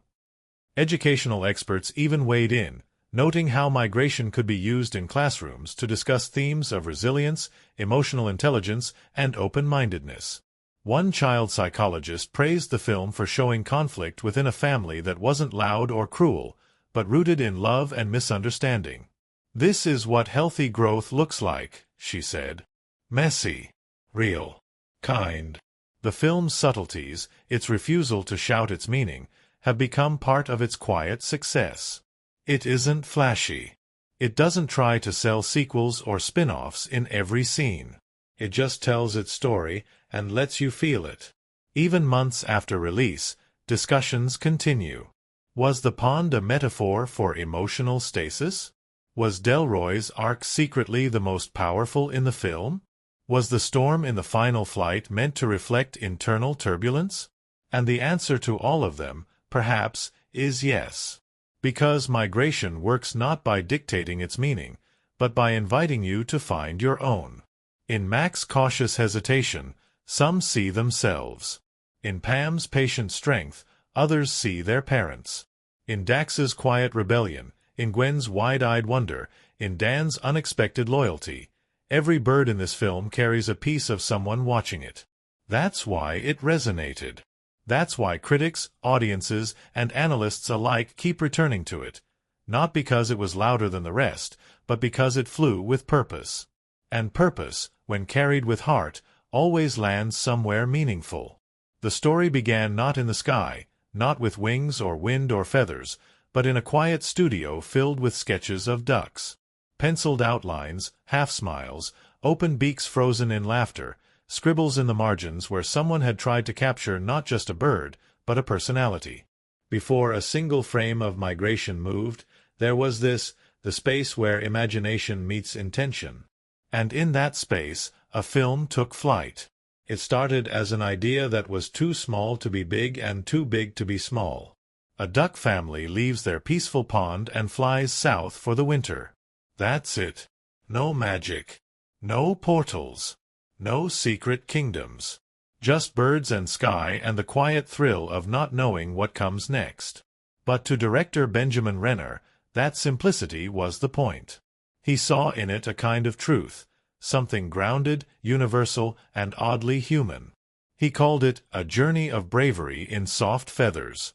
Educational experts even weighed in, noting how migration could be used in classrooms to discuss themes of resilience, emotional intelligence, and open-mindedness. One child psychologist praised the film for showing conflict within a family that wasn't loud or cruel, but rooted in love and misunderstanding. "This is what healthy growth looks like," she said. Messy. Real. Kind. The film's subtleties, its refusal to shout its meaning, have become part of its quiet success. It isn't flashy. It doesn't try to sell sequels or spin-offs in every scene. It just tells its story and lets you feel it. Even months after release, discussions continue. Was the pond a metaphor for emotional stasis? Was Delroy's arc secretly the most powerful in the film? Was the storm in the final flight meant to reflect internal turbulence? And the answer to all of them, perhaps, is yes. Because migration works not by dictating its meaning, but by inviting you to find your own. In Mac's cautious hesitation, some see themselves. In Pam's patient strength, others see their parents. In Dax's quiet rebellion, in Gwen's wide-eyed wonder, in Dan's unexpected loyalty, every bird in this film carries a piece of someone watching it. That's why it resonated. That's why critics, audiences, and analysts alike keep returning to it. Not because it was louder than the rest, but because it flew with purpose. And purpose, when carried with heart, always lands somewhere meaningful. The story began not in the sky, not with wings or wind or feathers, but in a quiet studio filled with sketches of ducks. Penciled outlines, half-smiles, open beaks frozen in laughter, scribbles in the margins where someone had tried to capture not just a bird, but a personality. Before a single frame of migration moved, there was this, the space where imagination meets intention. And in that space, a film took flight. It started as an idea that was too small to be big and too big to be small. A duck family leaves their peaceful pond and flies south for the winter. That's it. No magic. No portals. No secret kingdoms. Just birds and sky and the quiet thrill of not knowing what comes next. But to director Benjamin Renner, that simplicity was the point. He saw in it a kind of truth, something grounded, universal, and oddly human. He called it a journey of bravery in soft feathers.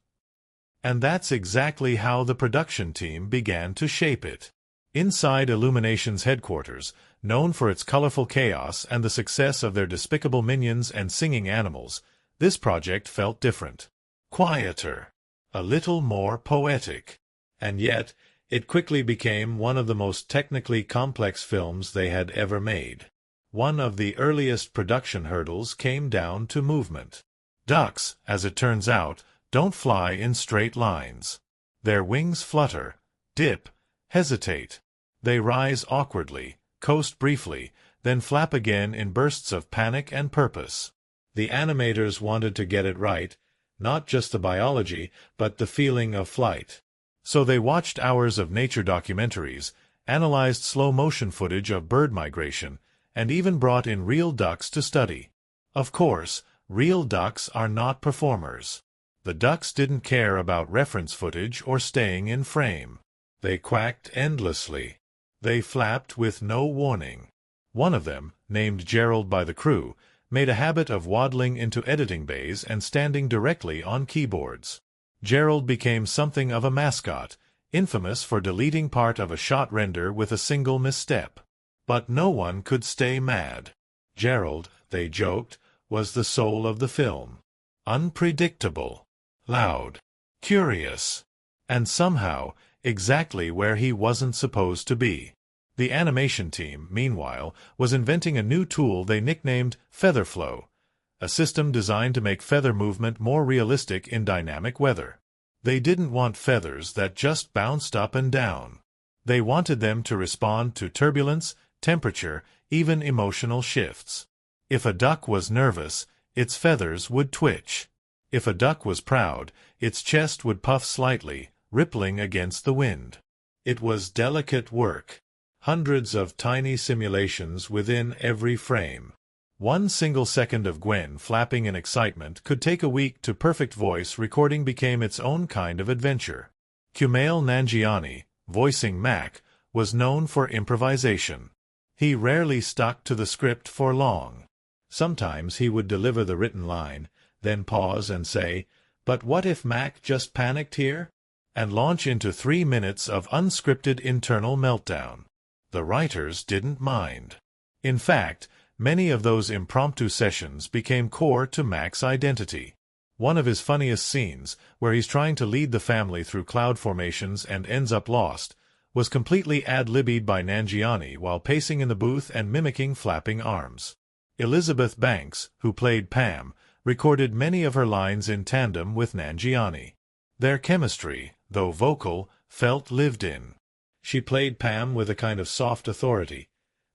And that's exactly how the production team began to shape it. Inside Illumination's headquarters, known for its colorful chaos and the success of their despicable minions and singing animals, this project felt different. Quieter. A little more poetic. And yet, it quickly became one of the most technically complex films they had ever made. One of the earliest production hurdles came down to movement. Ducks, as it turns out, don't fly in straight lines. Their wings flutter, dip, hesitate. They rise awkwardly, coast briefly, then flap again in bursts of panic and purpose. The animators wanted to get it right, not just the biology, but the feeling of flight. So they watched hours of nature documentaries, analyzed slow-motion footage of bird migration, and even brought in real ducks to study. Of course, real ducks are not performers. The ducks didn't care about reference footage or staying in frame. They quacked endlessly. They flapped with no warning. One of them, named Gerald by the crew, made a habit of waddling into editing bays and standing directly on keyboards. Gerald became something of a mascot, infamous for deleting part of a shot render with a single misstep. But no one could stay mad. Gerald, they joked, was the soul of the film. Unpredictable, loud, curious, and somehow exactly where he wasn't supposed to be. The animation team, meanwhile, was inventing a new tool they nicknamed Featherflow, a system designed to make feather movement more realistic in dynamic weather. They didn't want feathers that just bounced up and down. They wanted them to respond to turbulence, temperature, even emotional shifts. If a duck was nervous, its feathers would twitch. If a duck was proud, its chest would puff slightly, rippling against the wind. It was delicate work. Hundreds of tiny simulations within every frame. One single second of Gwen flapping in excitement could take a week to perfect voice recording became its own kind of adventure. Kumail Nanjiani, voicing Mac, was known for improvisation. He rarely stuck to the script for long. Sometimes he would deliver the written line, then pause and say, "But what if Mac just panicked here?" and launch into 3 minutes of unscripted internal meltdown. The writers didn't mind. In fact, many of those impromptu sessions became core to Mac's identity. One of his funniest scenes, where he's trying to lead the family through cloud formations and ends up lost, was completely ad-libbed by Nanjiani while pacing in the booth and mimicking flapping arms. Elizabeth Banks, who played Pam, recorded many of her lines in tandem with Nanjiani. Their chemistry, though vocal, felt lived in. She played Pam with a kind of soft authority,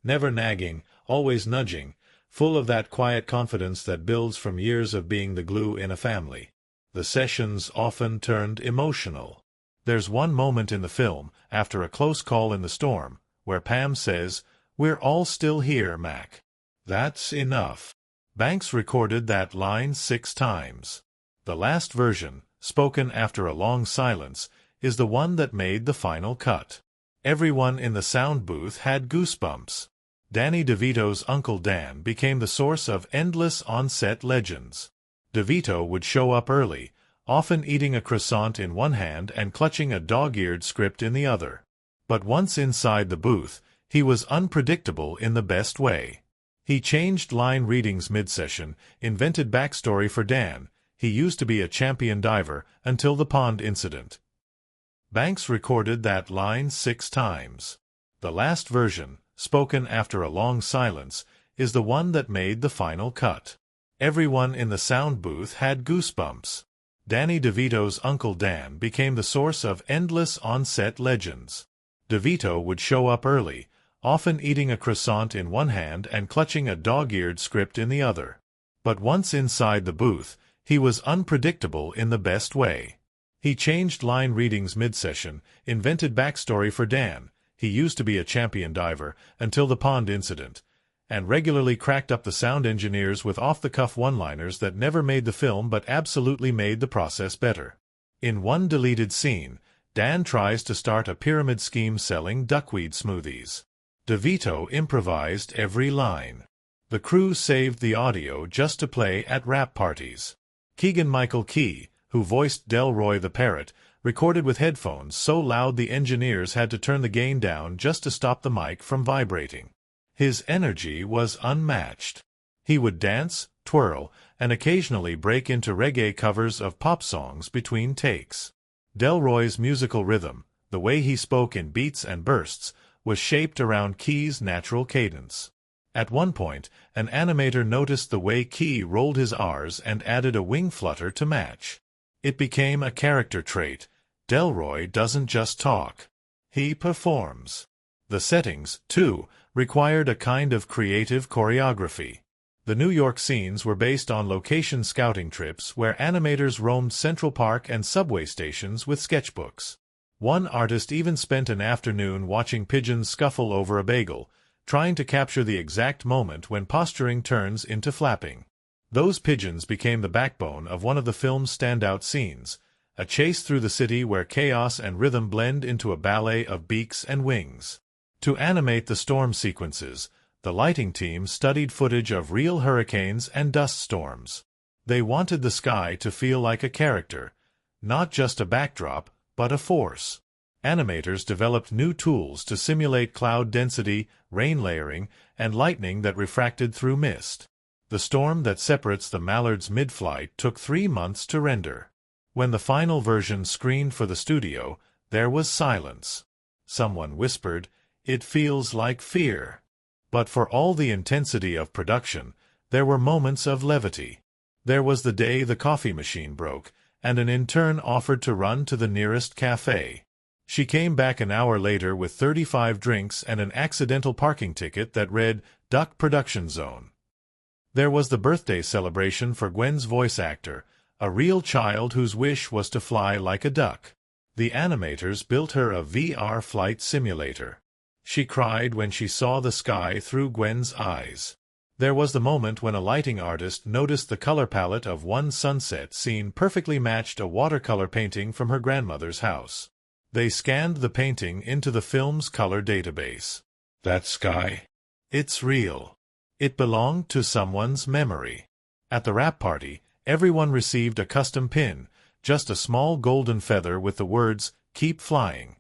never nagging, always nudging, full of that quiet confidence that builds from years of being the glue in a family. The sessions often turned emotional. There's one moment in the film, after a close call in the storm, where Pam says, "We're all still here, Mac." That's enough. Banks recorded that line 6 times. The last version, spoken after a long silence, is the one that made the final cut. Everyone in the sound booth had goosebumps. Danny DeVito's Uncle Dan became the source of endless on-set legends. DeVito would show up early, often eating a croissant in one hand and clutching a dog-eared script in the other. But once inside the booth, he was unpredictable in the best way. He changed line readings mid-session, invented backstory for Dan. He used to be a champion diver until the pond incident. Banks recorded that line 6 times. The last version, spoken after a long silence, is the one that made the final cut. Everyone in the sound booth had goosebumps. Danny DeVito's Uncle Dan became the source of endless on-set legends. DeVito would show up early, often eating a croissant in one hand and clutching a dog-eared script in the other. But once inside the booth, he was unpredictable in the best way. He changed line readings mid-session, invented backstory for Dan. He used to be a champion diver until the pond incident, and regularly cracked up the sound engineers with off-the-cuff one-liners that never made the film but absolutely made the process better. In one deleted scene, Dan tries to start a pyramid scheme selling duckweed smoothies. DeVito improvised every line. The crew saved the audio just to play at rap parties. Keegan-Michael, who voiced Delroy the Parrot, recorded with headphones so loud the engineers had to turn the gain down just to stop the mic from vibrating. His energy was unmatched. He would dance, twirl, and occasionally break into reggae covers of pop songs between takes. Delroy's musical rhythm, the way he spoke in beats and bursts, was shaped around Key's natural cadence. At one point, an animator noticed the way Key rolled his R's and added a wing flutter to match. It became a character trait. Delroy doesn't just talk. He performs. The settings, too, required a kind of creative choreography. The New York scenes were based on location scouting trips where animators roamed Central Park and subway stations with sketchbooks. One artist even spent an afternoon watching pigeons scuffle over a bagel, trying to capture the exact moment when posturing turns into flapping. Those pigeons became the backbone of one of the film's standout scenes, a chase through the city where chaos and rhythm blend into a ballet of beaks and wings. To animate the storm sequences, the lighting team studied footage of real hurricanes and dust storms. They wanted the sky to feel like a character, not just a backdrop, but a force. Animators developed new tools to simulate cloud density, rain layering, and lightning that refracted through mist. The storm that separates the mallards mid-flight took 3 months to render. When the final version screened for the studio, there was silence. Someone whispered, "It feels like fear." But for all the intensity of production, there were moments of levity. There was the day the coffee machine broke, and an intern offered to run to the nearest cafe. She came back an hour later with 35 drinks and an accidental parking ticket that read, "Duck Production Zone." There was the birthday celebration for Gwen's voice actor, a real child whose wish was to fly like a duck. The animators built her a VR flight simulator. She cried when she saw the sky through Gwen's eyes. There was the moment when a lighting artist noticed the color palette of one sunset scene perfectly matched a watercolor painting from her grandmother's house. They scanned the painting into the film's color database. That sky? It's real. It belonged to someone's memory. At the wrap party, everyone received a custom pin, just a small golden feather with the words, "Keep Flying."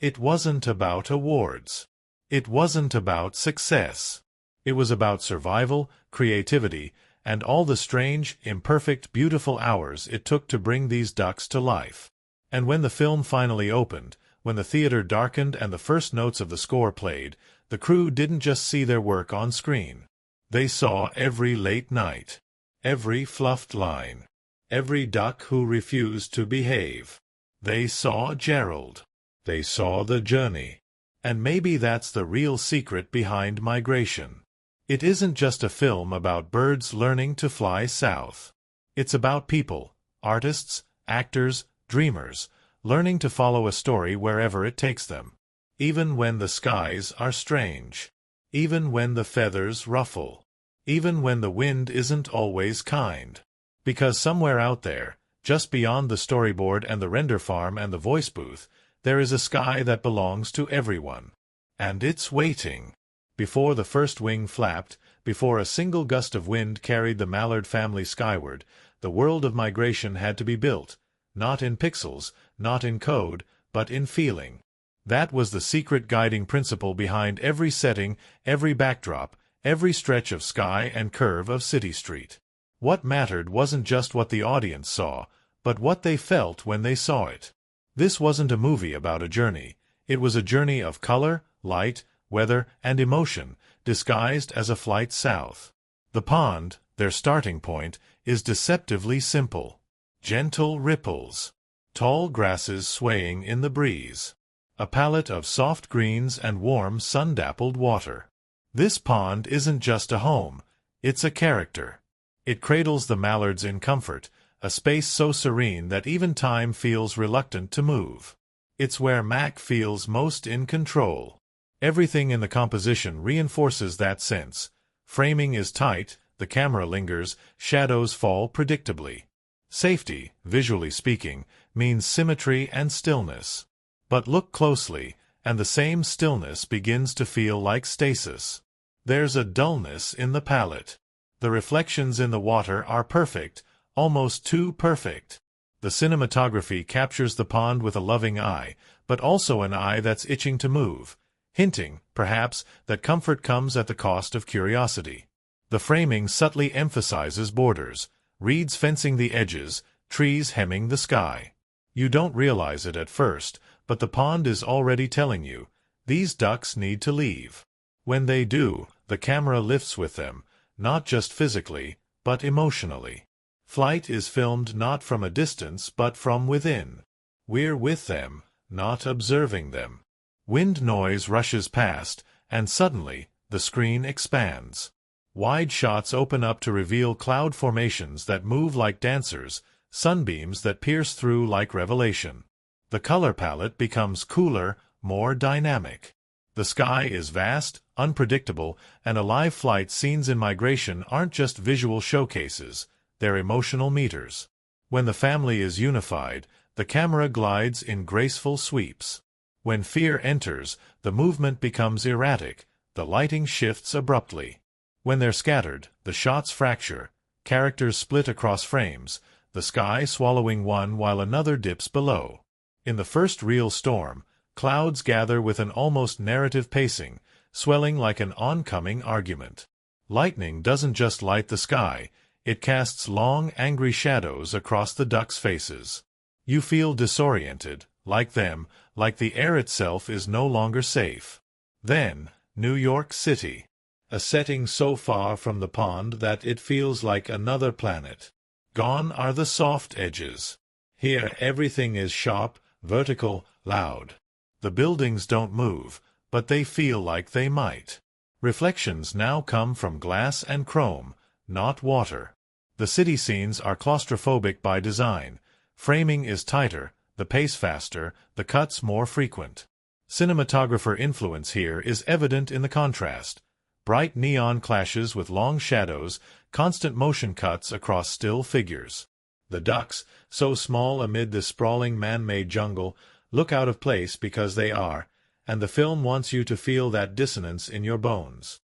It wasn't about awards. It wasn't about success. It was about survival, creativity, and all the strange, imperfect, beautiful hours it took to bring these ducks to life. And when the film finally opened, when the theater darkened and the first notes of the score played, the crew didn't just see their work on screen. They saw every late night, every fluffed line, every duck who refused to behave. They saw Gerald. They saw the journey. And maybe that's the real secret behind Migration. It isn't just a film about birds learning to fly south. It's about people, artists, actors, dreamers, learning to follow a story wherever it takes them. Even when the skies are strange. Even when the feathers ruffle. Even when the wind isn't always kind. Because somewhere out there, just beyond the storyboard and the render farm and the voice booth, there is a sky that belongs to everyone. And it's waiting. Before the first wing flapped, before a single gust of wind carried the mallard family skyward, the world of Migration had to be built, not in pixels, not in code, but in feeling. That was the secret guiding principle behind every setting, every backdrop, every stretch of sky and curve of city street. What mattered wasn't just what the audience saw, but what they felt when they saw it. This wasn't a movie about a journey. It was a journey of color, light, weather, and emotion, disguised as a flight south. The pond, their starting point, is deceptively simple. Gentle ripples. Tall grasses swaying in the breeze. A palette of soft greens and warm sun-dappled water. This pond isn't just a home, it's a character. It cradles the mallards in comfort, a space so serene that even time feels reluctant to move. It's where Mac feels most in control. Everything in the composition reinforces that sense. Framing is tight, the camera lingers, shadows fall predictably. Safety, visually speaking, means symmetry and stillness. But look closely, and the same stillness begins to feel like stasis. There's a dullness in the palette. The reflections in the water are perfect, almost too perfect. The cinematography captures the pond with a loving eye, but also an eye that's itching to move, hinting, perhaps, that comfort comes at the cost of curiosity. The framing subtly emphasizes borders, reeds fencing the edges, trees hemming the sky. You don't realize it at first, but the pond is already telling you, these ducks need to leave. When they do, the camera lifts with them, not just physically, but emotionally. Flight is filmed not from a distance but from within. We're with them, not observing them. Wind noise rushes past, and suddenly, the screen expands. Wide shots open up to reveal cloud formations that move like dancers, sunbeams that pierce through like revelation. The color palette becomes cooler, more dynamic. The sky is vast, unpredictable, and alive. Flight scenes in migration aren't just visual showcases, they're emotional meters. When the family is unified, the camera glides in graceful sweeps. When fear enters, the movement becomes erratic, the lighting shifts abruptly. When they're scattered, the shots fracture, characters split across frames, the sky swallowing one while another dips below. In the first real storm, clouds gather with an almost narrative pacing, swelling like an oncoming argument. Lightning doesn't just light the sky, it casts long, angry shadows across the ducks' faces. You feel disoriented, like them, like the air itself is no longer safe. Then, New York City. A setting so far from the pond that it feels like another planet. Gone are the soft edges. Here everything is sharp, vertical, loud. The buildings don't move, but they feel like they might. Reflections now come from glass and chrome, not water. The city scenes are claustrophobic by design. Framing is tighter, the pace faster, the cuts more frequent. Cinematographer influence here is evident in the contrast. Bright neon clashes with long shadows, constant motion cuts across still figures. The ducks, so small amid this sprawling man-made jungle, look out of place because they are, and the film wants you to feel that dissonance in your bones.